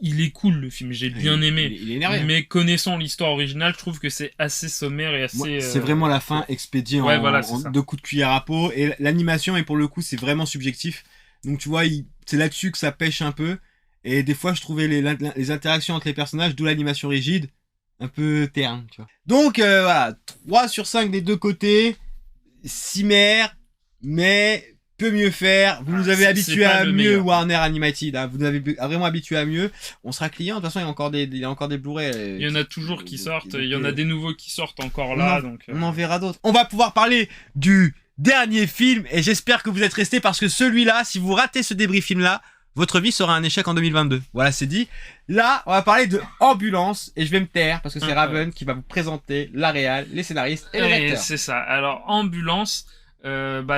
il est cool le film, j'ai bien aimé. Il est énervé. Mais connaissant l'histoire originale, je trouve que c'est assez sommaire et assez. Moi, c'est vraiment la fin expédiée en 2 coups de cuillère à peau. Et l'animation, et pour le coup, c'est vraiment subjectif. Donc tu vois, c'est là-dessus que ça pêche un peu. Et des fois, je trouvais les interactions entre les personnages, d'où l'animation rigide, un peu terne, tu vois. Donc voilà, 3 sur 5 des deux côtés. Cimer, mais peut mieux faire. Vous nous avez habitués à mieux, Warner Animated. Hein. Vous nous avez vraiment habitués à mieux. On sera client. De toute façon, il y a encore des Blu-ray. Il y en a toujours qui sortent. Il y en a des nouveaux qui sortent encore là. On en verra d'autres. On va pouvoir parler du dernier film. Et j'espère que vous êtes restés parce que celui-là, si vous ratez ce débrief film-là, votre vie sera un échec en 2022. Voilà, c'est dit. Là, on va parler de Ambulance. Et je vais me taire parce que c'est Raven qui va vous présenter la réal, les scénaristes et les acteurs. C'est ça. Alors, Ambulance...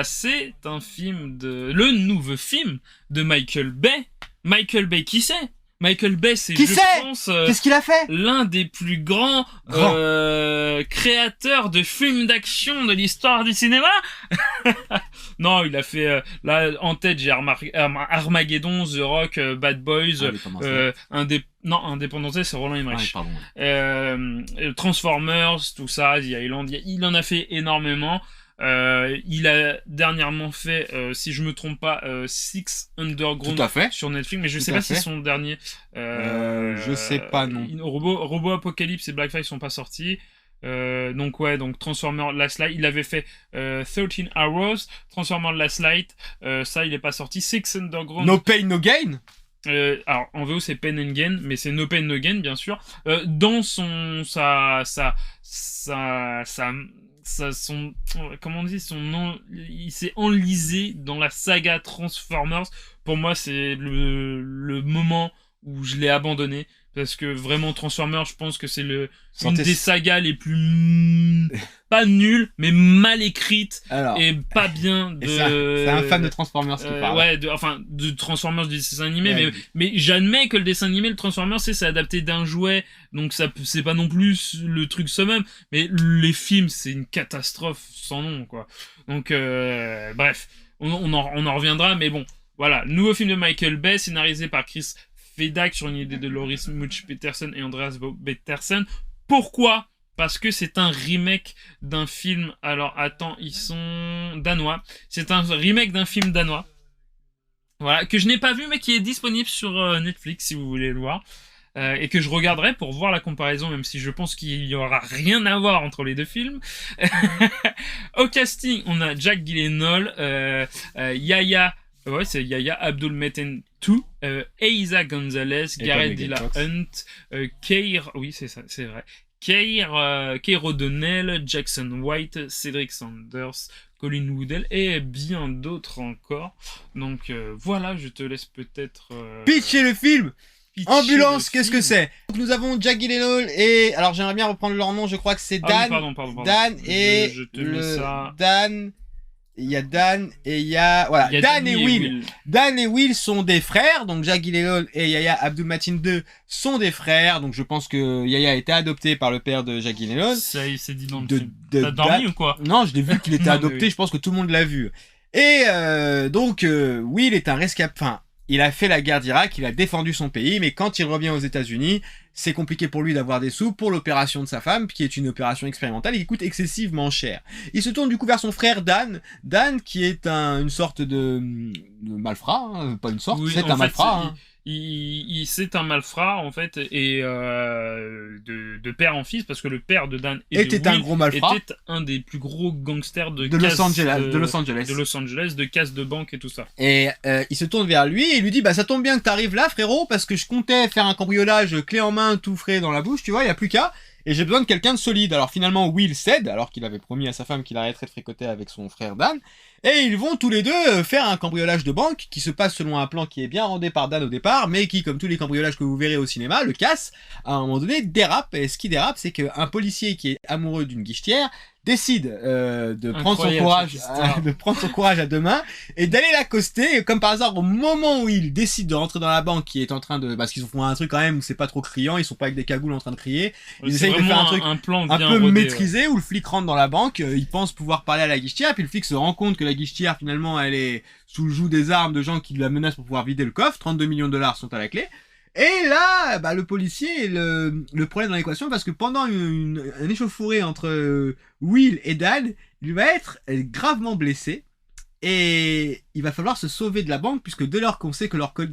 c'est le nouveau film de Michael Bay. Michael Bay, qui c'est? Michael Bay, c'est, je pense, qu'est-ce qu'il a fait? L'un des plus grands créateurs de films d'action de l'histoire du cinéma. Non, il a fait là en tête j'ai Armageddon, The Rock, Bad Boys, Indépendance, c'est Roland Emmerich. Transformers, tout ça, The Island, il en a fait énormément. Il a dernièrement fait, si je me trompe pas, Six Underground sur Netflix, mais je sais pas si c'est son dernier. Je sais pas, non. Robot Apocalypse et Blackfire sont pas sortis. Donc Transformers Last Light, il avait fait 13 Hours, Transformers Last Light, ça il est pas sorti. Six Underground. No Pain No Gain. Alors en VO c'est Pain and Gain, mais c'est No Pain No Gain bien sûr. Dans son comment on dit, son nom, il s'est enlisé dans la saga Transformers. Pour moi, c'est le moment où je l'ai abandonné. Parce que vraiment, Transformers, je pense que c'est une des sagas les plus pas nulles, mais mal écrites. Et pas bien de... C'est un fan de Transformers qui parle. Ouais, de Transformers du dessin animé, mais j'admets que le dessin animé, le Transformers, c'est adapté d'un jouet, donc ça, c'est pas non plus le truc summum, mais les films, c'est une catastrophe sans nom, quoi. Donc, bref, on en reviendra, mais bon, voilà, nouveau film de Michael Bay, scénarisé par Chris Fedak sur une idée de Loris Much Peterson et Andreas Peterson. Pourquoi? Parce que c'est un remake d'un film. Alors attends, ils sont danois. C'est un remake d'un film danois. Voilà, que je n'ai pas vu mais qui est disponible sur Netflix si vous voulez le voir. Et que je regarderai pour voir la comparaison, même si je pense qu'il n'y aura rien à voir entre les deux films. Au casting, on a Jack Gyllenhaal, Yahya... Ouais, c'est Yahya Abdul-Mateen II, Eiza Gonzalez, Gareth Dillahunt, Keir... Oui, c'est ça, c'est vrai. Keir O'Donnell, Jackson White, Cedric Sanders, Colin Woodell et bien d'autres encore. Donc voilà, je te laisse peut-être... Pitcher le film. Ambulance, qu'est-ce que c'est? Nous avons Jack Gyllenhaal et... Alors j'aimerais bien reprendre leur nom, je crois que c'est Dan. Pardon. Dan et... Je te mets ça... Dan... Il y a Dan et il y a... Voilà, Dan et Will. Dan et Will sont des frères, donc Jack Gyllenhaal et Yahya Abdul-Mateen II sont des frères, donc je pense que Yahya a été adopté par le père de Jack Gyllenhaal. Ça y est, c'est dit dans le film. T'as dormi ou quoi? Non, je l'ai vu qu'il était adopté, je pense que tout le monde l'a vu. Et donc, Will est un rescapé... Enfin, il a fait la guerre d'Irak, il a défendu son pays, mais quand il revient aux États-Unis, c'est compliqué pour lui d'avoir des sous pour l'opération de sa femme, qui est une opération expérimentale et qui coûte excessivement cher. Il se tourne du coup vers son frère Dan, Dan qui est une sorte de malfrat, hein, pas une sorte, c'est un malfrat. Hein. C'est un malfrat en fait et de père en fils parce que le père de Dan était un gros malfrat, était un des plus gros gangsters de Los Angeles, de casse de banque et tout ça. Et il se tourne vers lui et il lui dit bah ça tombe bien que t'arrives là frérot parce que je comptais faire un cambriolage clé en main tout frais dans la bouche, tu vois, y a plus qu'à. Et j'ai besoin de quelqu'un de solide. Alors finalement, Will cède, alors qu'il avait promis à sa femme qu'il arrêterait de fricoter avec son frère Dan. Et ils vont tous les deux faire un cambriolage de banque qui se passe selon un plan qui est bien rodé par Dan au départ, mais qui, comme tous les cambriolages que vous verrez au cinéma, le casse, à un moment donné, dérape. Et ce qui dérape, c'est qu'un policier qui est amoureux d'une guichetière décide de prendre son courage à deux mains et d'aller l'accoster. Et comme par hasard, au moment où il décide de rentrer dans la banque, qui est en train de, parce qu'ils font un truc quand même où c'est pas trop criant, ils sont pas avec des cagoules en train de crier, ils essayent de faire un truc plan un peu rodé, maîtrisé où le flic rentre dans la banque, il pense pouvoir parler à la guichetière, puis le flic se rend compte que la guichetière finalement elle est sous le joug des armes de gens qui la menacent pour pouvoir vider le coffre. 32 millions de dollars sont à la clé. Et là, bah, le policier est le problème dans l'équation parce que pendant un échauffourée entre Will et Dan, il va être gravement blessé et il va falloir se sauver de la banque puisque dès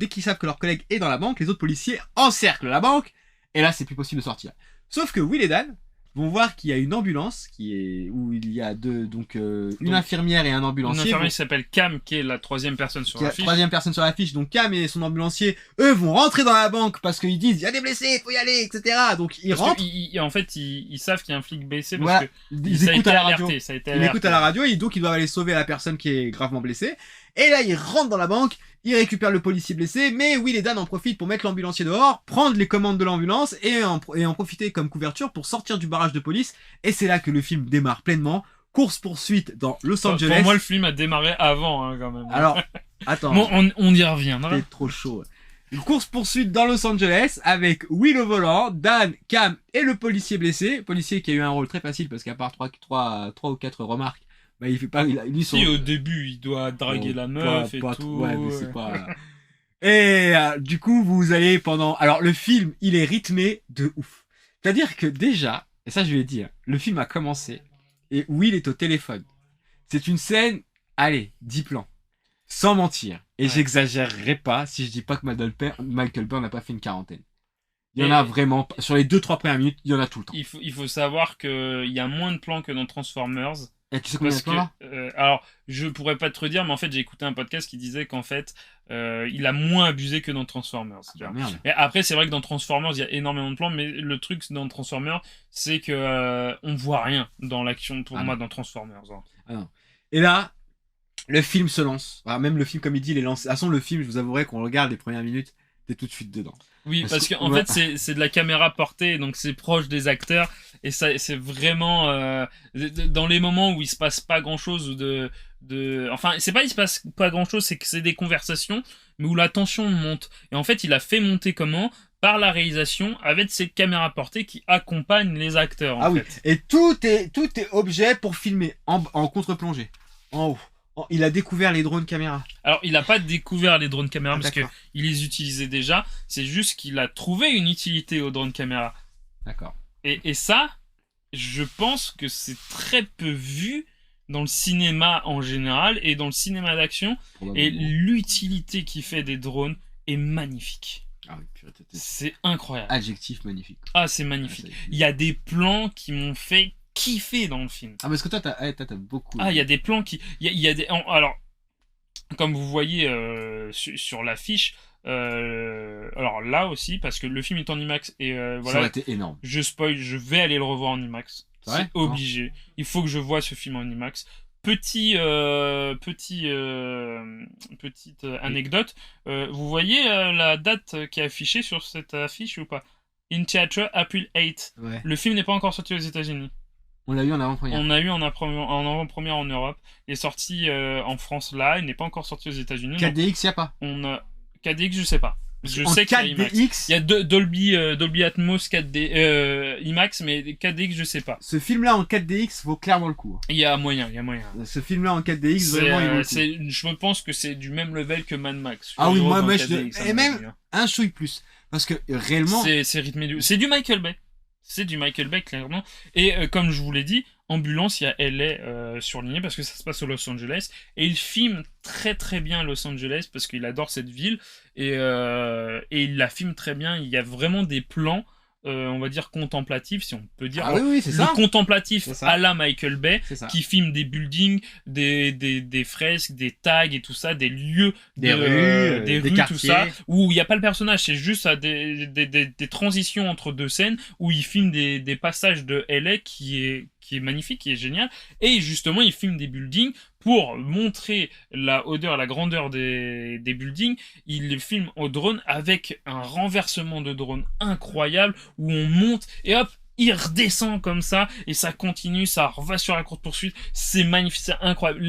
qu'ils savent que leur collègue est dans la banque, les autres policiers encerclent la banque et là c'est plus possible de sortir. Sauf que Will et Dan vont voir qu'il y a une ambulance où il y a une infirmière et un ambulancier. Une infirmière qui s'appelle Cam, qui est la troisième personne sur la fiche. Troisième personne sur la fiche. Donc Cam et son ambulancier, eux, vont rentrer dans la banque parce qu'ils disent il y a des blessés, faut y aller, etc. Donc ils rentrent. En fait, ils savent qu'il y a un flic blessé parce que ils écoutent à la radio. Ils écoutent à la radio et donc ils doivent aller sauver la personne qui est gravement blessée. Et là, ils rentrent dans la banque, ils récupèrent le policier blessé, mais Will et Dan en profitent pour mettre l'ambulancier dehors, prendre les commandes de l'ambulance et en profiter comme couverture pour sortir du barrage de police. Et c'est là que le film démarre pleinement. Course-poursuite dans Los Angeles. Pour moi, le film a démarré avant, hein, quand même. Alors, attends. Bon, on y revient. C'est trop chaud. Une course-poursuite dans Los Angeles avec Will au volant, Dan, Cam et le policier blessé. Policier qui a eu un rôle très facile parce qu'à part 3 ou 4 remarques, bah, il fait pas, Si, au début, il doit draguer la meuf et tout. Ouais, mais c'est pas... Et du coup, vous allez Alors, le film, il est rythmé de ouf. C'est-à-dire que déjà, et ça je vais dire, le film a commencé et Will est au téléphone. C'est une scène, allez, 10 plans. Sans mentir. Et j'exagérerai pas si je dis pas que Michael Bay n'a pas fait une quarantaine. Il y en a vraiment, sur les 2-3 premières minutes, il y en a tout le temps. Il faut savoir qu'il y a moins de plans que dans Transformers. Et tu sais combien de plans là alors, je pourrais pas te redire, mais en fait, j'ai écouté un podcast qui disait qu'en fait, il a moins abusé que dans Transformers. Merde. Et après, c'est vrai que dans Transformers, il y a énormément de plans, mais le truc dans Transformers, c'est que on voit rien dans l'action pour moi dans Transformers. Hein. Ah non. Et là, le film se lance. Enfin, même le film, comme il dit, il est lancé. De toute façon, le film, je vous avouerai qu'on regarde les premières minutes, t'es tout de suite dedans. Oui, parce qu'en fait, c'est de la caméra portée, donc c'est proche des acteurs, et ça, c'est vraiment dans les moments où il se passe pas grand-chose enfin, c'est pas il se passe pas grand-chose, c'est que c'est des conversations, mais où la tension monte. Et en fait, il a fait monter comment ? Par la réalisation, avec ces caméras portées qui accompagnent les acteurs. En fait. Oui. Et tout est objet pour filmer en contre-plongée, en haut. Il a découvert les drones caméras. Alors, il n'a pas découvert les drones caméras parce qu'il les utilisait déjà. C'est juste qu'il a trouvé une utilité aux drones caméras. D'accord. Et ça, je pense que c'est très peu vu dans le cinéma en général et dans le cinéma d'action. Et l'utilité qu'il fait des drones est magnifique. Ah oui, purée, c'est incroyable. Adjectif magnifique. Ah, c'est magnifique. Il y a des plans qui m'ont fait kiffer dans le film. Ah, parce que toi, t'as beaucoup... Ah, il y a des plans qui... Il y a des... Alors, comme vous voyez sur l'affiche, alors là aussi, parce que le film est en IMAX, et voilà... Ça aurait été énorme. Je spoil, je vais aller le revoir en IMAX. C'est obligé. Il faut que je voie ce film en IMAX. Petite anecdote, vous voyez la date qui est affichée sur cette affiche ou pas ? In Theatre, April 8. Ouais. Le film n'est pas encore sorti aux États-Unis. On l'a eu en avant-première. On a eu en avant-première en Europe. Il est sorti en France là, il n'est pas encore sorti aux États-Unis. KDX, y a pas. KDX, je sais pas. Je en sais qu'il y a IMAX. 4DX. Il y a Dolby Atmos 4D, IMAX, mais 4DX, je sais pas. Ce film-là en 4DX vaut clairement le coup. Il y a moyen. Ce film-là en 4DX, vraiment, il vaut le coup. Je pense que c'est du même level que Mad Max. Ah oui, moi, et même un chouille plus. Parce que réellement. C'est rythmé. C'est du Michael Bay. C'est du Michael Bay, clairement. Et comme je vous l'ai dit, Ambulance, il y a LA surligné parce que ça se passe au Los Angeles. Et il filme très très bien Los Angeles parce qu'il adore cette ville. Et il la filme très bien. Il y a vraiment des plans, on va dire, contemplatifs, si on peut dire. Ah oui, c'est ça. Contemplatif à la Michael Bay, qui filme des buildings, des fresques, des tags et tout ça, des lieux, des rues, tout ça, où il n'y a pas le personnage, c'est juste des transitions entre deux scènes, où il filme des passages de LA qui est magnifique, qui est génial, et justement il filme des buildings pour montrer la hauteur, la grandeur des buildings. Il les filme au drone avec un renversement de drone incroyable, où on monte et hop, il redescend comme ça, et ça continue, ça va sur la courte poursuite. C'est magnifique, c'est incroyable.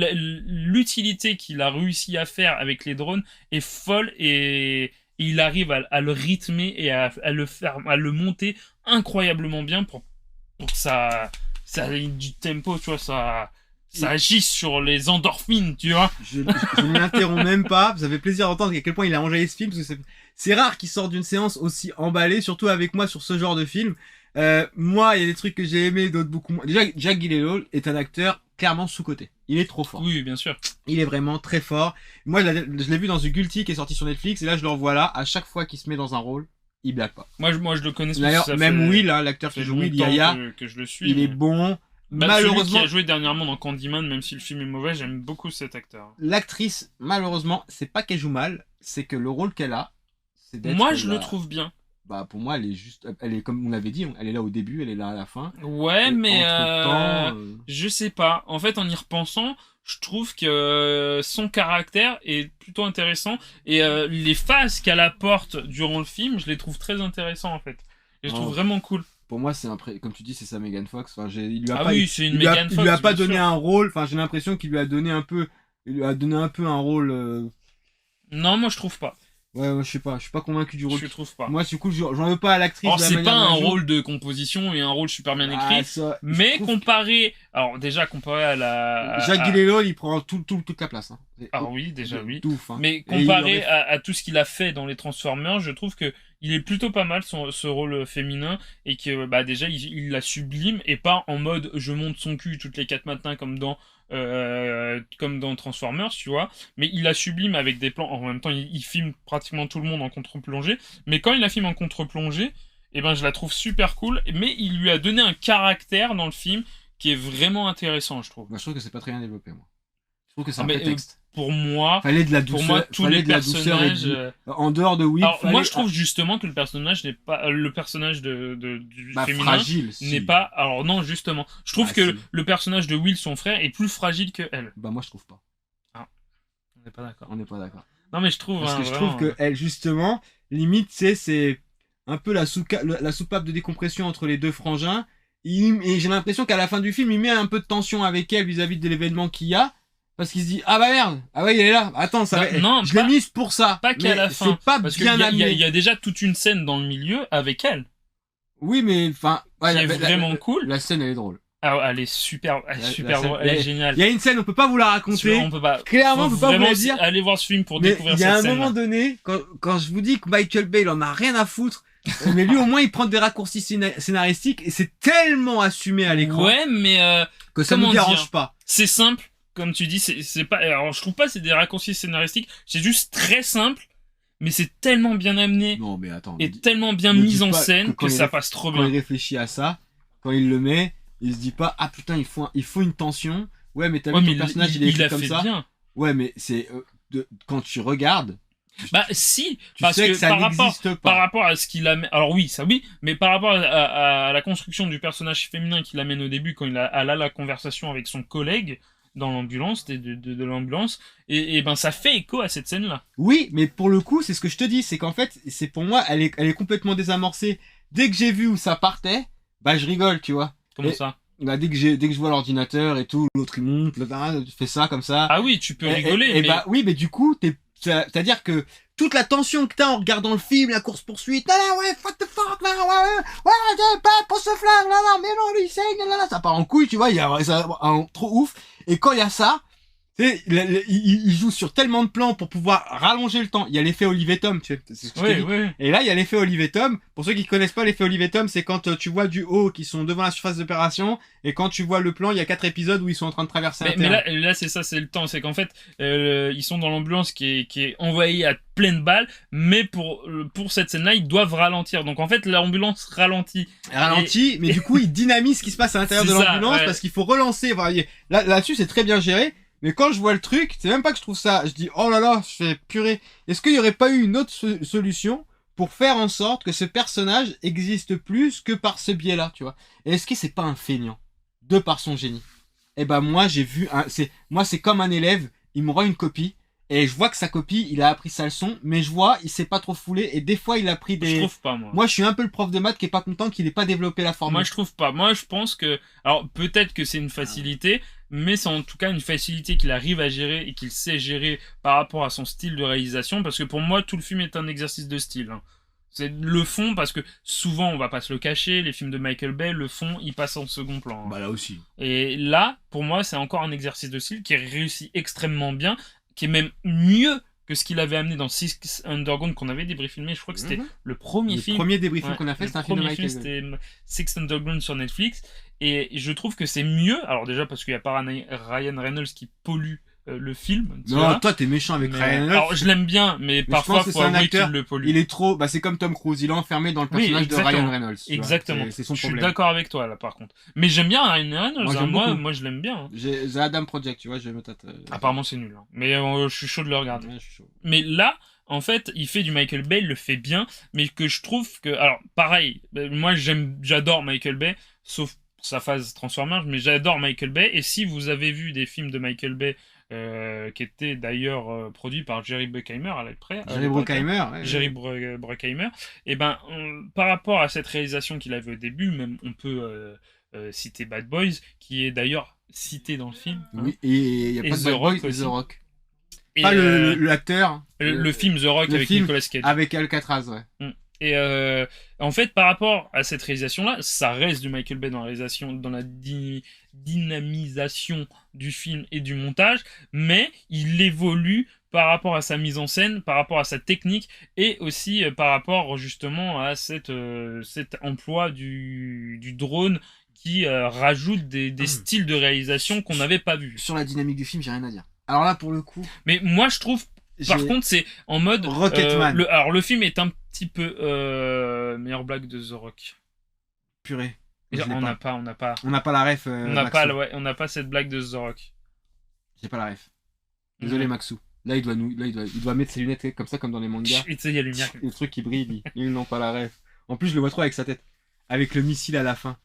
L'utilité qu'il a réussi à faire avec les drones est folle, et il arrive à le rythmer et à le monter incroyablement bien pour que ça ait du tempo, tu vois, ça agisse sur les endorphines, tu vois. Je ne l'interromps même pas, ça fait plaisir d'entendre à quel point il a enjaillé ce film, parce que c'est rare qu'il sorte d'une séance aussi emballée, surtout avec moi sur ce genre de film. Moi, il y a des trucs que j'ai aimés, d'autres beaucoup moins. Déjà, Jack Gyllenhaal est un acteur clairement sous-coté. Il est trop fort. Oui, bien sûr. Il est vraiment très fort. Moi, je l'ai vu dans The Guilty qui est sorti sur Netflix, et là, je le revois là, à chaque fois qu'il se met dans un rôle, il blague pas. Moi, je le connais. D'ailleurs, même Will, hein, l'acteur qui joue Will, Yahya, que je le suis, il est bon. Malheureusement, celui qui a joué dernièrement dans Candyman, même si le film est mauvais, j'aime beaucoup cet acteur. L'actrice, malheureusement, c'est pas qu'elle joue mal, c'est que le rôle qu'elle a, c'est d'être. Moi, je le trouve bien. Bah, pour moi, elle est comme on l'avait dit, elle est là au début, elle est là à la fin. Ouais, mais je sais pas. En fait, en y repensant, je trouve que son caractère est plutôt intéressant, et les phases qu'elle apporte durant le film, je les trouve très intéressants en fait. Et je trouve vraiment cool. Pour moi, comme tu dis, c'est sa Megan Fox. Enfin, il lui a il lui a pas donné un rôle. Enfin, j'ai l'impression qu'il lui a donné un peu un rôle. Non, moi je trouve pas. Ouais, je sais pas, je suis pas convaincu du rôle. Je trouve pas. Moi, du coup, j'en veux pas à l'actrice. Alors, c'est pas un rôle de composition et un rôle super bien écrit, mais comparé à la. Jack Gyllenhaal, il prend toute la place. Hein. Ah oui, déjà oui. Ouf, hein. Mais comparé à tout ce qu'il a fait dans les Transformers, je trouve que il est plutôt pas mal ce rôle féminin, et que déjà il la sublime, et pas en mode je monte son cul toutes les 4 matins comme dans Transformers, tu vois, mais il la sublime avec des plans. En même temps, il filme pratiquement tout le monde en contre-plongée, mais quand il la filme en contre-plongée, je la trouve super cool, mais il lui a donné un caractère dans le film qui est vraiment intéressant, je trouve. Je trouve que c'est pas très bien développé, moi. Je trouve que c'est un prétexte. Pour moi, fallait de la douceur, pour moi, tous les personnages. En dehors de Will. Moi, je trouve justement que le personnage n'est pas le personnage du féminin fragile, n'est pas. Alors non, justement, je trouve que le personnage de Will, son frère, est plus fragile que elle. Bah moi, je trouve pas. Ah, on n'est pas d'accord. On n'est pas d'accord. Non, mais je trouve. Parce que je trouve que elle, justement, limite, c'est un peu la soupape de décompression entre les deux frangins. Et j'ai l'impression qu'à la fin du film, il met un peu de tension avec elle vis-à-vis de l'événement qu'il y a. Parce qu'il se dit, ah bah merde, ah ouais, il est là, attends, je l'ai mise pour ça. Pas qu'à la fin. C'est pas bien amené. Il y a déjà toute une scène dans le milieu avec elle. Oui, mais enfin. Ouais, qui est vraiment cool. La scène, elle est drôle. Ah, elle est super drôle, elle est géniale. Il y a une scène, on peut pas vous la raconter. On peut pas. Clairement, on peut pas vous la dire. Aller voir ce film pour découvrir cette scène. Il y a un moment donné, quand je vous dis que Michael Bay, il en a rien à foutre. Mais lui, au moins, il prend des raccourcis scénaristiques, et c'est tellement assumé à l'écran. Ouais, mais que ça nous dérange pas. C'est simple. Comme tu dis, c'est pas. Alors, je trouve pas c'est des raccourcis scénaristiques. C'est juste très simple, mais c'est tellement bien amené. Non, mais attends. Et tellement bien mis en scène que ça passe trop bien. Quand il réfléchit à ça, quand il le met, il se dit pas, ah putain, il faut une tension. Ouais, mais t'as vu ton personnage, il est écrit comme ça. Bien. Ouais, mais c'est quand tu regardes. Bah si, tu parce sais que ça n'existe pas. Par rapport à ce qu'il amène, alors oui, ça oui, mais par rapport à la construction du personnage féminin qu'il amène au début, quand elle a la conversation avec son collègue dans l'ambulance, de l'ambulance, et ça fait écho à cette scène-là. Oui, mais pour le coup, c'est ce que je te dis, c'est qu'en fait, c'est pour moi, elle est complètement désamorcée. Dès que j'ai vu où ça partait, je rigole, tu vois. Comment ça? Dès que je vois l'ordinateur et tout, l'autre il monte, tu fais ça comme ça. Ah oui, tu peux rigoler. Oui, mais du coup, c'est-à-dire que toute la tension que t'as en regardant le film, la course-poursuite, ouais, what the fuck, ouais, j'ai pas pour ce flingue, mais non, lui, ça part en couille, tu vois, il y a ça, trop ouf. Et quand il y a ça, tu sais, il joue sur tellement de plans pour pouvoir rallonger le temps. Il y a l'effet Olivier Tom, tu sais. C'est ce que je t'ai dit. Et là, il y a l'effet Olivier Tom. Pour ceux qui connaissent pas l'effet Olivier Tom, c'est quand tu vois du haut qui sont devant la surface d'opération et quand tu vois le plan, il y a 4 épisodes où ils sont en train de traverser un terrain. Mais là, c'est ça, c'est le temps. C'est qu'en fait, ils sont dans l'ambulance qui est envahie à pleine balle, mais pour cette scène-là, ils doivent ralentir. Donc en fait, l'ambulance ralentit. Mais du coup, ils dynamisent ce qui se passe à l'intérieur de l'ambulance parce qu'il faut relancer. Là-dessus, c'est très bien géré. Mais quand je vois le truc, c'est même pas que je trouve ça, je dis, oh là là, je fais purée. Est-ce qu'il y aurait pas eu une autre solution pour faire en sorte que ce personnage existe plus que par ce biais-là, tu vois? Et est-ce que c'est pas un feignant? De par son génie. Eh ben, moi, j'ai vu c'est comme un élève, il me rend une copie, et je vois que sa copie, il a appris sa leçon, mais je vois, il s'est pas trop foulé, et des fois, il a pris des... Je trouve pas, moi. Moi, je suis un peu le prof de maths qui est pas content qu'il ait pas développé la formule. Moi, je trouve pas. Moi, je pense que... Alors, peut-être que c'est une facilité, mais c'est en tout cas une facilité qu'il arrive à gérer et qu'il sait gérer par rapport à son style de réalisation, parce que pour moi, tout le film est un exercice de style. Hein. C'est le fond, parce que souvent, on va pas se le cacher, les films de Michael Bay, le fond, il passe en second plan. Hein. Bah là aussi. Et là, pour moi, c'est encore un exercice de style qui est réussi extrêmement bien, qui est même mieux que ce qu'il avait amené dans Six Underground qu'on avait débriefé. Je crois que c'était le premier film. Le premier débriefing qu'on a fait, c'était un film de Michael Bay. C'était Six Underground sur Netflix. Et je trouve que c'est mieux. Alors déjà parce qu'il y a pas Ryan Reynolds qui pollue le film. Non, toi t'es méchant avec Ryan Reynolds. Alors je l'aime bien, mais parfois faut avouer qu'il le pollue. Il est trop, bah c'est comme Tom Cruise, il est enfermé dans le personnage de Ryan Reynolds. Exactement. C'est son problème. Je suis d'accord avec toi là par contre. Mais j'aime bien Ryan Reynolds. Moi je l'aime bien. The Adam Project, tu vois, je me tâte. Apparemment c'est nul. Hein. Mais je suis chaud de le regarder. Ouais, je suis chaud. Mais là, en fait, il fait du Michael Bay, il le fait bien, mais que je trouve que, alors pareil, moi j'adore Michael Bay, sauf sa phase Transformers, mais j'adore Michael Bay. Et si vous avez vu des films de Michael Bay qui étaient d'ailleurs produits par Jerry Bruckheimer à l'après, Jerry Bruckheimer, et ben par rapport à cette réalisation qu'il avait au début, même on peut citer Bad Boys, qui est d'ailleurs cité dans le film. Oui, hein. Et il y a pas de Bad Boys, The Rock. Et pas l'acteur. Le film The Rock avec Nicolas Cage. Avec Alcatraz, ouais. Et en fait, par rapport à cette réalisation-là, ça reste du Michael Bay dans la réalisation, dans la dynamisation du film et du montage, mais il évolue par rapport à sa mise en scène, par rapport à sa technique, et aussi par rapport justement à cet emploi du drone qui rajoute des styles de réalisation qu'on n'avait pas vus. Sur la dynamique du film, j'ai rien à dire. Alors là, pour le coup... Mais moi, je trouve... Par contre, c'est en mode... Rocketman. Alors, le film est un petit peu... meilleure blague de The Rock. Purée. On n'a pas la ref. On n'a pas cette blague de The Rock. J'ai pas la ref. Désolé, Maxou. Là, il doit mettre ses lunettes comme ça, comme dans les mangas. Et tu sais, il y a la lumière. Le truc qui brille, ils n'ont pas la ref. En plus, je le vois trop avec sa tête. Avec le missile à la fin.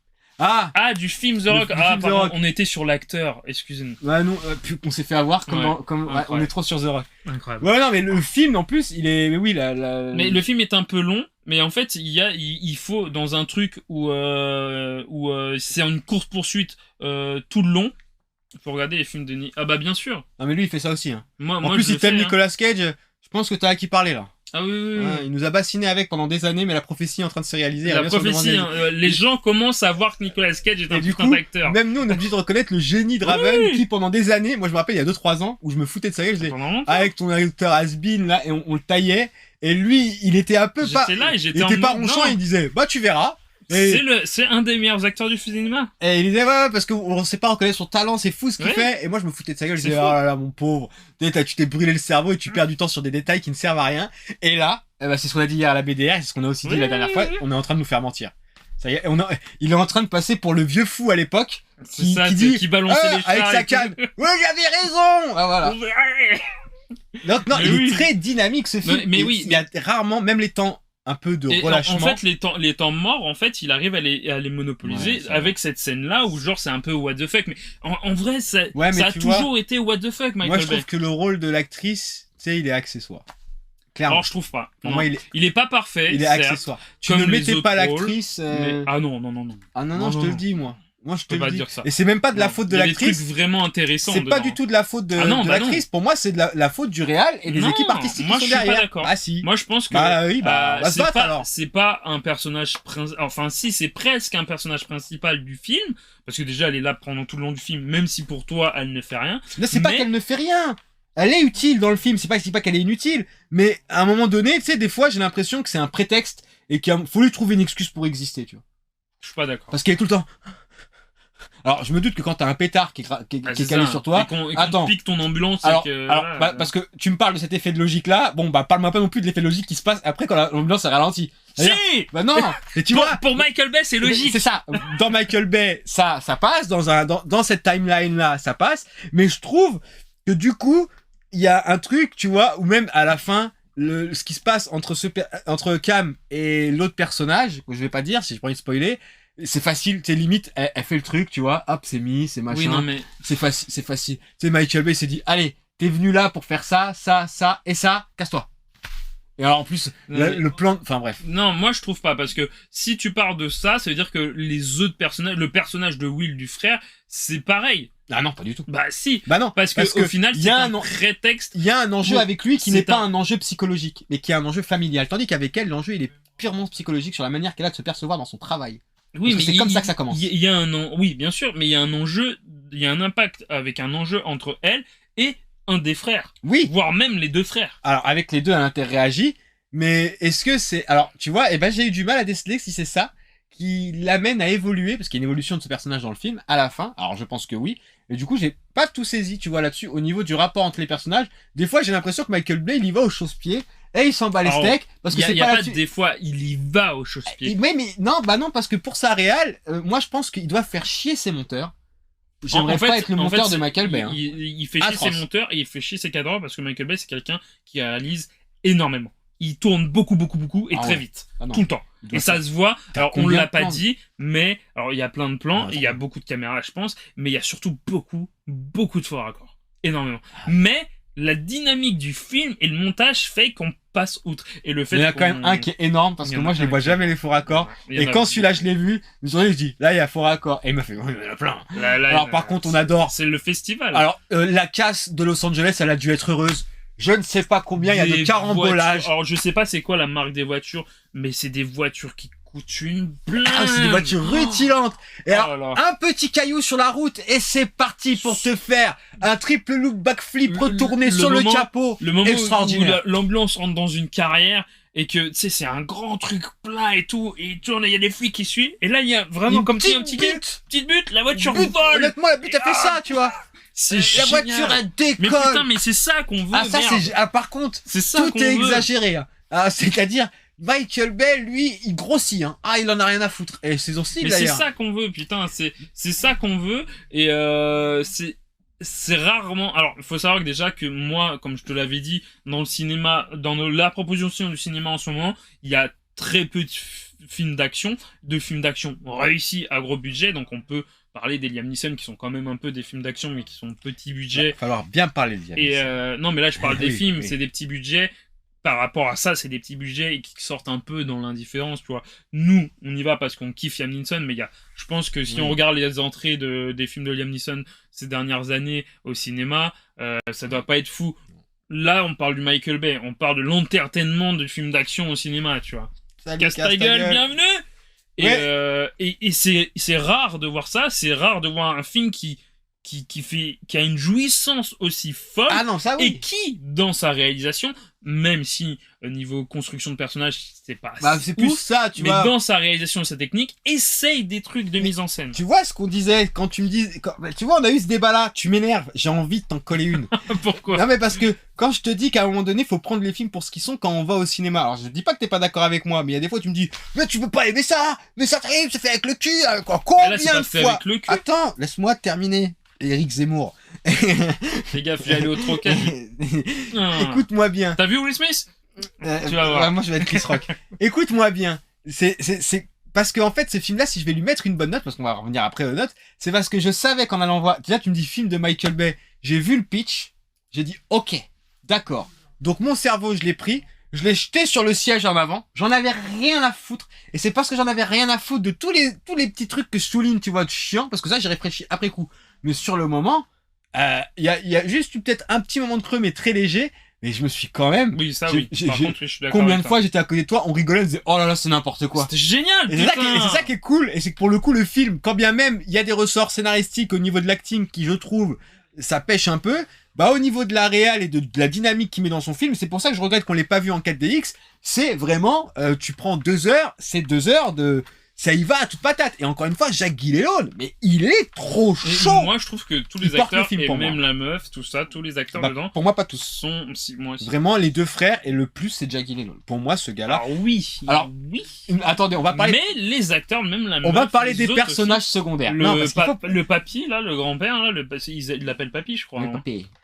Du film The Rock. Pardon, on était sur l'acteur, excusez-nous. Ouais, non, on s'est fait avoir on est trop sur The Rock. Incroyable. Ouais, non, mais le film, en plus, il est, mais oui, Mais le film est un peu long, mais en fait, il faut, dans un truc où c'est une course-poursuite, tout le long, il faut regarder les films de Ah bah, bien sûr. Non, mais lui, il fait ça aussi, hein. En plus, il t'aime Nicolas Cage, je pense que t'as à qui parler, là. Ah oui. Il nous a bassiné avec pendant des années, mais la prophétie est en train de se réaliser. La prophétie, les gens commencent à voir que Nicolas Cage est un putain d'acteur. Même nous, on est obligé de reconnaître le génie de Raven qui, pendant des années, moi je me rappelle il y a 2-3 ans, où je me foutais de sa gueule, je disais, avec ton acteur has-been là, et on le taillait, et lui, il était un peu pas... il était pas ronchant, il disait, bah tu verras. C'est un des meilleurs acteurs du cinéma. Et il disait, ouais, parce qu'on sait pas reconnaître son talent, c'est fou ce qu'il fait. Et moi, je me foutais de sa gueule, je disais, oh là là, mon pauvre. Tu t'es brûlé le cerveau et tu perds du temps sur des détails qui ne servent à rien. Et là, c'est ce qu'on a dit hier à la BDR, c'est ce qu'on a aussi dit la dernière fois, on est en train de nous faire mentir. Ça y est, il est en train de passer pour le vieux fou à l'époque. Qui balançait les chars. Avec sa canne. Oui, j'avais raison! Voilà. Donc, non, il est très dynamique, ce film. Mais oui. Il y a rarement, même les temps un peu de relâchement. En fait, les temps morts, en fait, il arrive à les monopoliser avec cette scène-là où genre c'est un peu what the fuck. Mais en vrai, ça a toujours été what the fuck, Michael Bay. Moi, je trouve que le rôle de l'actrice, tu sais, il est accessoire. Clairement. Alors, je trouve pas. Pour moi, il est pas parfait. Il est accessoire. Tu ne mettais pas l'actrice. Ah non. Ah non, je te le dis, moi. Moi, je te peux pas le dis. dire ça. Et c'est même pas de la faute de l'actrice. Il y a des trucs vraiment intéressants. C'est pas du tout de la faute de l'actrice. Pour moi, c'est de la faute du réal et des équipes artistiques qui sont derrière. Moi, je suis pas d'accord. Ah si. Moi, je pense que c'est pas un personnage enfin si, c'est presque un personnage principal du film parce que déjà elle est là pendant tout le long du film, même si pour toi elle ne fait rien. Non, c'est pas qu'elle ne fait rien. Elle est utile dans le film. C'est pas qu'elle est inutile, mais à un moment donné, tu sais, des fois, j'ai l'impression que c'est un prétexte et qu'il faut lui trouver une excuse pour exister, tu vois. Je suis pas d'accord. Parce qu'elle est tout le temps. Alors, je me doute que quand t'as un pétard qui est calé sur toi, attends, pique ton ambulance. Parce que tu me parles de cet effet de logique là. Bon, bah, parle-moi pas non plus de l'effet de logique qui se passe après quand l'ambulance est ralentie. Si! Bah non! Et tu vois. Pour Michael Bay, c'est logique. C'est ça. Dans Michael Bay, ça passe. Dans cette timeline là, ça passe. Mais je trouve que du coup, il y a un truc, tu vois, ou même à la fin, ce qui se passe entre Cam et l'autre personnage, que je vais pas dire si je prends une spoiler. C'est facile, tu sais, limite, elle fait le truc, tu vois, hop, c'est mis, c'est machin. Oui, non, mais... C'est facile. Tu sais, Michael Bay s'est dit, allez, t'es venu là pour faire ça, et ça, casse-toi. Et alors, en plus, le plan, enfin bref. Non, moi, je trouve pas, parce que si tu pars de ça, ça veut dire que les autres personnages, le personnage de Will, du frère, c'est pareil. Ah non, pas du tout. Bah si. Bah non. Parce que au final, c'est un prétexte. Il y a un enjeu avec lui qui n'est pas un enjeu psychologique, mais qui est un enjeu familial. Tandis qu'avec elle, l'enjeu, il est purement psychologique sur la manière qu'elle a de se percevoir dans son travail. Oui, mais c'est comme ça que ça commence. Oui, bien sûr, mais il y a un enjeu, il y a un impact avec un enjeu entre elle et un des frères. Oui. Voire même les deux frères. Alors, avec les deux, elle interagit, mais est-ce que c'est... Alors, tu vois, j'ai eu du mal à déceler si c'est ça qui l'amène à évoluer, parce qu'il y a une évolution de ce personnage dans le film, à la fin. Alors, je pense que oui. Et du coup, j'ai pas tout saisi, tu vois, là-dessus, au niveau du rapport entre les personnages. Des fois, j'ai l'impression que Michael Bay, il y va au chausse-pied, et il s'en bat les steaks, parce que c'est pas des fois, il y va au chausse-pied. Mais non, parce que pour sa réal, moi, je pense qu'ils doivent faire chier ses monteurs. J'aimerais pas être le monteur de Michael Bay. Il fait chier ses monteurs et il fait chier ses cadreurs, parce que Michael Bay, c'est quelqu'un qui réalise énormément. Il tourne beaucoup et très vite. Tout le temps. Et ça se voit. Alors, on l'a pas dit, mais, alors, il y a plein de plans, il y a beaucoup de caméras, je pense, mais il y a surtout beaucoup de faux raccords. Énormément. Mais, la dynamique du film et le montage fait qu'on passe outre. Et le fait il y en a quand même un qui est énorme, parce que moi, je les vois jamais les faux raccords. Et quand celui-là, je l'ai vu, je dis, là, il y a faux raccords. Et il m'a fait, il y en a plein. Alors, par contre, on adore. C'est le festival. Alors, la casse de Los Angeles, elle a dû être heureuse. Je ne sais pas combien il y a de carambolages. Alors, je sais pas c'est quoi la marque des voitures, mais c'est des voitures qui coûtent une blinde. Ah, c'est des voitures rutilantes. Et alors, un petit caillou sur la route, et c'est parti pour te faire un triple loop backflip retourné sur le capot. Le moment extraordinaire. où l'ambulance rentre dans une carrière, et que, tu sais, c'est un grand truc plat et tout, et il tourne, il y a des flics qui suivent, et là, il y a vraiment comme si un petit petite butte, la voiture vole. Honnêtement, la butte a fait ça, tu vois. La voiture, elle décolle. Mais putain, mais c'est ça qu'on veut. Par contre, c'est ça tout est exagéré. Hein. C'est-à-dire, Michael Bay, lui, il grossit. Hein. Il en a rien à foutre. Et c'est son style, d'ailleurs. C'est ça qu'on veut, putain. C'est ça qu'on veut. Et c'est rarement. Alors, il faut savoir que déjà que moi, comme je te l'avais dit, dans le cinéma, la proposition du cinéma en ce moment, il y a très peu de films d'action réussis à gros budget. Donc, on peut parler des Liam Neeson qui sont quand même un peu des films d'action mais qui sont petit budget. Il va falloir bien parler de Liam Neeson. Non mais là je parle des films, c'est des petits budgets. Par rapport à ça, c'est des petits budgets qui sortent un peu dans l'indifférence, tu vois. Nous, on y va parce qu'on kiffe Liam Neeson, mais je pense que si on regarde les entrées des films de Liam Neeson ces dernières années au cinéma, ça doit pas être fou. Là, on parle du Michael Bay, on parle de l'entertainement de films d'action au cinéma, tu vois. Casse ta gueule, bienvenue. Et c'est rare de voir ça, c'est rare de voir un film qui a une jouissance aussi folle. Ah non, ça oui. Et qui, dans sa réalisation, même si au niveau construction de personnages, c'est pas c'est plus ça, tu vois. Mais dans sa réalisation et sa technique, essaye des trucs de mise en scène. Tu vois ce qu'on disait quand tu me dis, tu vois, on a eu ce débat-là, tu m'énerves, j'ai envie de t'en coller une. Pourquoi? Non mais parce que quand je te dis qu'à un moment donné, faut prendre les films pour ce qu'ils sont quand on va au cinéma. Alors je dis pas que t'es pas d'accord avec moi, mais il y a des fois tu me dis, mais tu peux pas aimer ça, mais ça t'arrive, c'est fait avec le cul. Combien de fois? Attends, laisse-moi terminer. Éric Zemmour. Les gars, j'ai allé au troquet. Écoute-moi bien. T'as vu Will Smith? Tu vas voir. Moi, je vais être Chris Rock. Écoute-moi bien. C'est parce que en fait, ce film-là, si je vais lui mettre une bonne note, parce qu'on va revenir après aux notes, c'est parce que je savais qu'en allant voir. Déjà, tu me dis film de Michael Bay. J'ai vu le pitch. J'ai dit, ok, d'accord. Donc mon cerveau, je l'ai pris. je l'ai jeté sur le siège en avant. J'en avais rien à foutre. Et c'est parce que j'en avais rien à foutre de tous les petits trucs que je souligne, tu vois, de chiant. Parce que ça, j'ai réfléchi après coup. Mais sur le moment, y a juste eu peut-être un petit moment de creux, mais très léger. Mais je me suis quand même... Oui, ça oui. Par contre, je suis d'accord. Combien de fois j'étais à côté de toi, on rigolait, on disait, oh là là, c'est n'importe quoi. C'était génial, et c'est ça qui est cool. Et c'est que pour le coup, le film, quand bien même, il y a des ressorts scénaristiques au niveau de l'acting qui, je trouve, ça pêche un peu. Bah, au niveau de la réal et de la dynamique qu'il met dans son film, c'est pour ça que je regrette qu'on l'ait pas vu en 4DX. C'est vraiment, tu prends 2 heures, c'est 2 heures de... Ça y va à toute patate. Et encore une fois, Jacques Gyllenhaal, mais il est trop chaud. Moi, je trouve que tous les acteurs, et même la meuf, tout ça, tous les acteurs dedans... Pour moi, pas tous. Sont... Si, moi aussi. Vraiment, les 2 frères, et le plus, c'est Jacques Gyllenhaal. Pour moi, ce gars-là... Alors oui. Attendez, on va parler... Mais les acteurs, même la meuf... On va parler des personnages secondaires. Le papy, là, le grand-père, là, il l'appelle papy, je crois.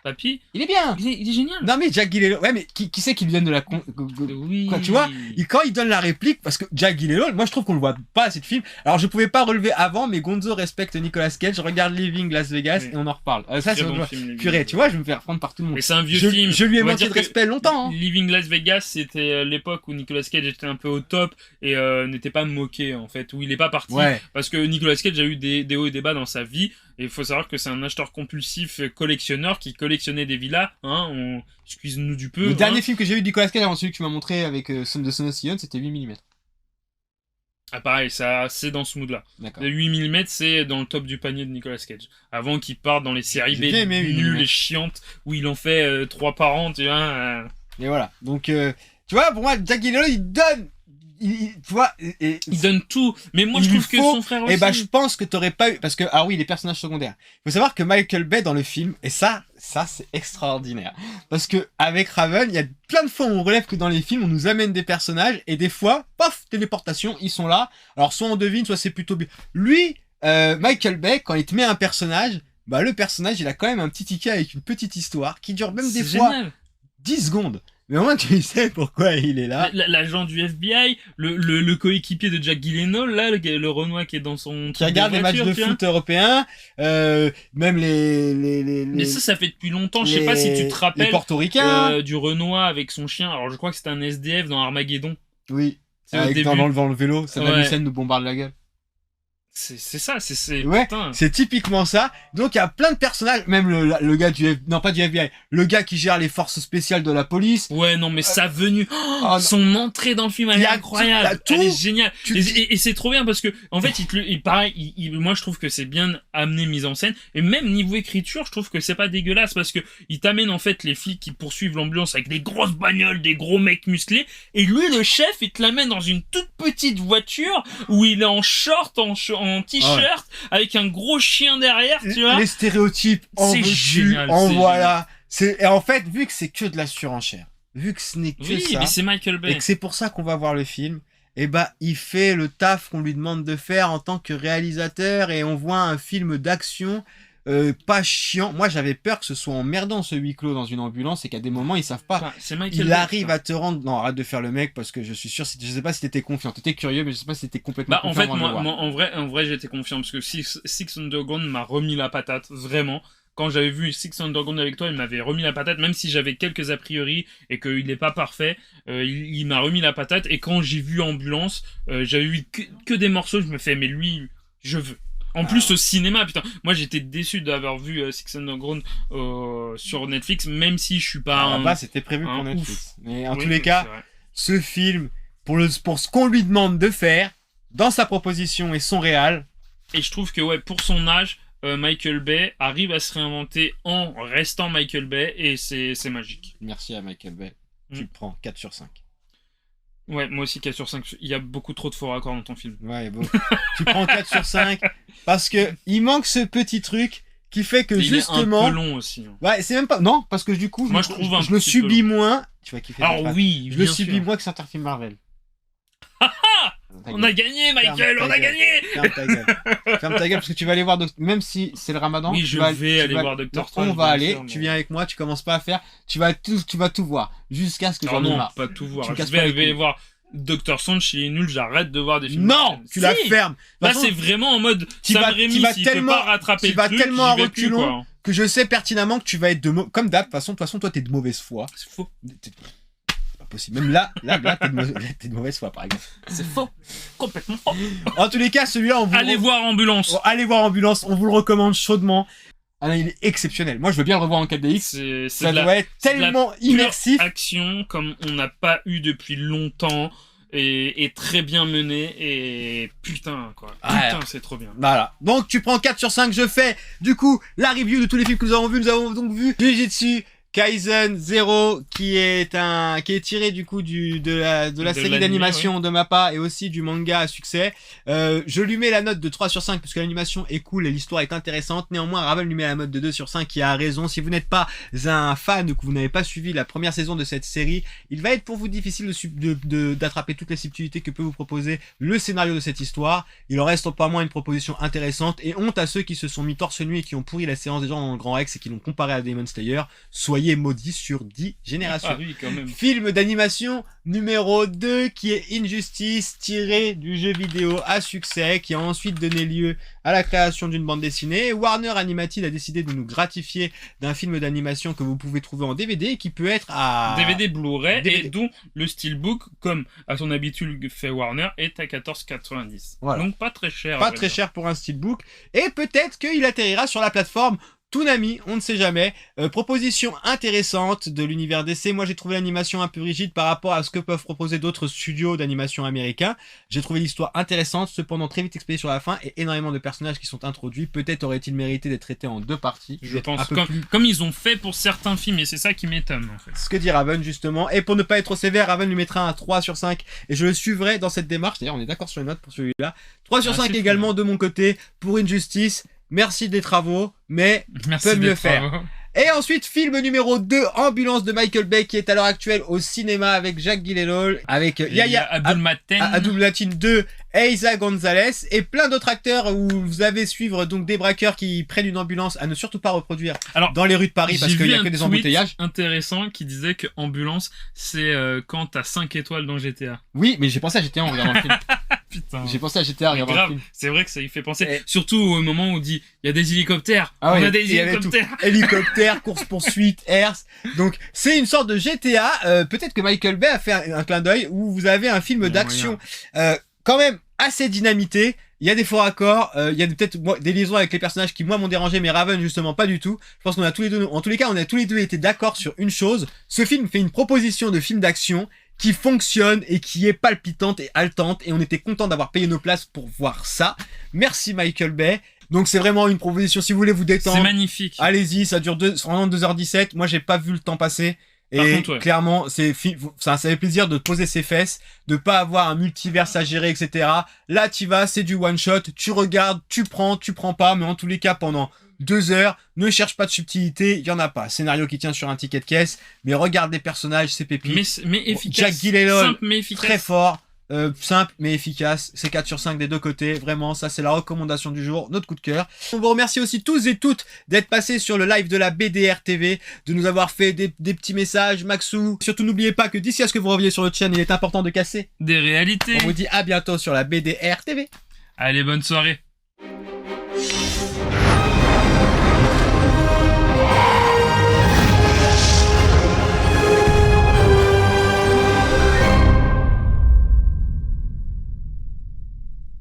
Papy. Il est bien. Il est génial. Non, mais Jacques Gyllenhaal... Ouais, mais qui c'est qui lui donne de la... Oui. Quoi, tu vois, quand il donne la réplique, parce que Jacques Gyllenhaal, moi, je trouve qu'on le voit pas assez de films. Alors, je pouvais pas relever avant, mais Gonzo respecte Nicolas Cage. Je regarde Living Las Vegas et on en reparle. Ça, c'est bon film. Purée, tu vois, je vais me faire prendre par tout le monde. Mais c'est un vieux film. Je lui ai manqué de respect longtemps. Hein. Living Las Vegas, c'était l'époque où Nicolas Cage était un peu au top et n'était pas moqué, en fait, où il est pas parti. Ouais. Parce que Nicolas Cage a eu des hauts et des bas dans sa vie. Et il faut savoir que c'est un acheteur compulsif collectionneur qui collectionnait des villas. Hein, excuse-nous du peu. Le dernier film que j'ai vu de Nicolas Cage avant celui que tu m'as montré avec Son de Sonocillon, c'était 8 mm. Ah pareil, ça c'est dans ce mood-là. Le 8 mm, c'est dans le top du panier de Nicolas Cage. Avant qu'il parte dans les séries B nulles et chiantes, où il en fait 3 par an, tu vois. Et voilà. Donc, tu vois, pour moi, Jacques Gyllenhaal, il donne... tu vois, il donne tout. Mais moi, je trouve que son frère aussi... Et bah, je pense que t'aurais pas eu... Parce que, ah oui, les personnages secondaires. Il faut savoir que Michael Bay, dans le film, et ça, c'est extraordinaire. Parce que, avec Raven, il y a plein de fois où on relève que dans les films, on nous amène des personnages, et des fois, paf, téléportation, ils sont là. Alors, soit on devine, soit c'est plutôt bien. Lui, Michael Bay, quand il te met un personnage, bah, le personnage, il a quand même un petit ticket avec une petite histoire, qui dure même des fois 10 secondes. Mais au moins tu sais pourquoi il est là. L'agent du FBI, le coéquipier de Jacques Gyllenhaal, là, le Renoir qui est dans son... Qui regarde les matchs de foot européens, même les... Mais ça fait depuis longtemps, je sais pas si tu te rappelles... Les portoricains. Du Renoir avec son chien, alors je crois que c'était un SDF dans Armageddon. Oui, avec dans le vélo, ça va Hussein nous bombarde la gueule. C'est ça, c'est ouais, putain. C'est typiquement ça. Donc il y a plein de personnages, même le gars non pas du FBI, le gars qui gère les forces spéciales de la police. Ouais, non mais sa venue, son entrée dans le film elle est incroyable, elle est géniale. Et c'est trop bien parce que en fait moi je trouve que c'est bien amené, mise en scène, et même niveau écriture, je trouve que c'est pas dégueulasse parce que il t'amène en fait les flics qui poursuivent l'ambulance avec des grosses bagnoles, des gros mecs musclés, et lui le chef il te l'amène dans une toute petite voiture où il est en short, en t-shirt, avec un gros chien derrière, tu vois. Les stéréotypes, c'est génial. Voilà. Et en fait, vu que c'est que de la surenchère, vu que ce n'est que ça, mais c'est Michael Bay. Et que c'est pour ça qu'on va voir le film, et bah, il fait le taf qu'on lui demande de faire en tant que réalisateur, et on voit un film d'action, pas chiant. Moi, j'avais peur que ce soit emmerdant, ce huis clos dans une ambulance, et qu'à des moments, ils savent pas. Il arrive à te rendre... Non, arrête de faire le mec, parce que je suis sûr, je sais pas si t'étais confiant. T'étais curieux, mais je sais pas si t'étais complètement confiant. En fait, moi, en vrai, j'étais confiant, parce que Six Underground m'a remis la patate, vraiment. Quand j'avais vu Six Underground avec toi, il m'avait remis la patate, même si j'avais quelques a priori et qu'il n'est pas parfait, il m'a remis la patate. Et quand j'ai vu Ambulance, j'avais vu que des morceaux, je me fais, mais lui, je veux. En plus, au cinéma, putain, moi j'étais déçu d'avoir vu Six Underground sur Netflix, même si je suis pas là-bas, c'était prévu pour Netflix. Mais en tous les cas, ce film, pour ce qu'on lui demande de faire, dans sa proposition et son réal. Et je trouve que, ouais, pour son âge, Michael Bay arrive à se réinventer en restant Michael Bay, et c'est magique. Merci à Michael Bay. Tu le prends 4 sur 5. Ouais, moi aussi 4 sur 5. Il y a beaucoup trop de faux raccords dans ton film. Ouais, bon. Tu prends 4 sur 5 parce que il manque ce petit truc qui fait que justement... Il est un peu long aussi. Ouais, c'est même pas... Non, parce que du coup, moi, je le subis moins... Tu vas kiffer. Alors oui, je le subis moins que certains films Marvel. On a gagné, Michael, on a gagné. Ferme ta gueule. Ferme ta gueule, parce que tu vas aller voir... Même si c'est le Ramadan... Oui, je vais aller voir Dr. Strange. On va aller, tu viens avec moi, tu commences pas à faire... Tu vas tout voir, jusqu'à ce que j'en ai marre. Non, pas tout voir. Je vais aller voir... Dr. Strange, il est nul, j'arrête de voir des films. Non, tu la fermes. Là, c'est vraiment en mode Sam Raimi, s'il peut pas rattraper le truc, tu vas tellement à reculons que je sais pertinemment que tu vas être comme d'hab. De toute façon, toi, t'es de mauvaise foi. C'est faux. possible. Même là, t'es de mauvaise foi, par exemple. C'est faux. Complètement faux. En tous les cas, celui-là, allez voir Ambulance. Allez voir Ambulance, on vous le recommande chaudement. Ah non, il est exceptionnel. Moi, je veux bien le revoir en 4DX. Ça doit être tellement immersif. Action comme on n'a pas eu depuis longtemps. Et très bien mené. Et putain, quoi. Putain, c'est trop bien. Voilà. Donc, tu prends 4 sur 5. Je fais, du coup, la review de tous les films que nous avons vus. Nous avons donc vu Jujutsu Kaisen Zero, qui est tiré du coup de la série d'animation de Mappa et aussi du manga à succès. Je lui mets la note de 3 sur 5 parce que l'animation est cool et l'histoire est intéressante. Néanmoins, Raven lui met la note de 2 sur 5 qui a raison. Si vous n'êtes pas un fan ou que vous n'avez pas suivi la première saison de cette série, il va être pour vous difficile d'attraper toutes les subtilités que peut vous proposer le scénario de cette histoire. Il en reste pas moins une proposition intéressante et honte à ceux qui se sont mis torse nu et qui ont pourri la séance des gens dans le Grand Rex et qui l'ont comparé à Demon Slayer. Soyez maudits sur 10 générations. Ah oui, quand même. Film d'animation numéro 2 qui est Injustice, tiré du jeu vidéo à succès, qui a ensuite donné lieu à la création d'une bande dessinée. Warner Animated a décidé de nous gratifier d'un film d'animation que vous pouvez trouver en DVD et qui peut être à... DVD Blu-ray et dont le steelbook, comme à son habitude fait Warner, est à 14,90. Voilà. Donc pas très cher. Pas très cher pour un steelbook. Et peut-être qu'il atterrira sur la plateforme Toonami, on ne sait jamais. Proposition intéressante de l'univers DC. Moi, j'ai trouvé l'animation un peu rigide par rapport à ce que peuvent proposer d'autres studios d'animation américains. J'ai trouvé l'histoire intéressante, cependant très vite expédiée sur la fin et énormément de personnages qui sont introduits. Peut-être aurait-il mérité d'être traité en 2 parties. Je pense comme ils ont fait pour certains films et c'est ça qui m'étonne en fait. Ce que dit Raven justement. Et pour ne pas être trop sévère, Raven lui mettra un 3 sur 5 et je le suivrai dans cette démarche. D'ailleurs, on est d'accord sur les notes pour celui-là. 3 sur 5 également de mon côté pour Injustice. Merci des travaux, mais peut mieux faire. Et ensuite, film numéro 2, Ambulance de Michael Bay, qui est à l'heure actuelle au cinéma avec Jake Gyllenhaal, avec Yahya Abdul-Mateen 2, Eiza Gonzalez et plein d'autres acteurs où vous avez suivre donc des braqueurs qui prennent une ambulance à ne surtout pas reproduire dans les rues de Paris parce qu'il y a que des embouteillages. Intéressant qui disait que ambulance c'est quand t'as 5 étoiles dans GTA. Oui, mais j'ai pensé à GTA en regardant le film. Putain. J'ai pensé à GTA en regardant le film. C'est vrai que ça y fait penser. Surtout au moment où on dit il y a des hélicoptères. On a des hélicoptères. Hélicoptères, course-poursuite, airs. Donc c'est une sorte de GTA. Peut-être que Michael Bay a fait un clin d'œil où vous avez un film d'action quand même assez dynamité. Il y a des faux raccords, il y a peut-être des liaisons avec les personnages qui moi m'ont dérangé, mais Raven justement pas du tout. Je pense qu'on a tous les deux, en tous les cas, on a tous les deux été d'accord sur une chose. Ce film fait une proposition de film d'action qui fonctionne et qui est palpitante et haletante et on était content d'avoir payé nos places pour voir ça. Merci Michael Bay. Donc c'est vraiment une proposition si vous voulez vous détendre. C'est magnifique. Allez-y, ça dure vraiment 2h17. Moi j'ai pas vu le temps passer. Et clairement, ça fait plaisir de poser ses fesses, de pas avoir un multiverse à gérer, etc. Là, t'y vas, c'est du one shot. Tu regardes, tu prends pas, mais en tous les cas, pendant 2 heures, ne cherche pas de subtilité, il y en a pas. Scénario qui tient sur un ticket de caisse, mais regarde les personnages, c'est pépite. Mais efficace. Jake Gyllenhaal, simple mais efficace. Très fort. Simple mais efficace, c'est 4 sur 5 des deux côtés, vraiment ça c'est la recommandation du jour, notre coup de cœur. On vous remercie aussi tous et toutes d'être passés sur le live de la BDR TV, de nous avoir fait des petits messages, Maxou. Surtout n'oubliez pas que d'ici à ce que vous reveniez sur notre chaîne, il est important de casser des réalités. On vous dit à bientôt sur la BDR TV. Allez, bonne soirée.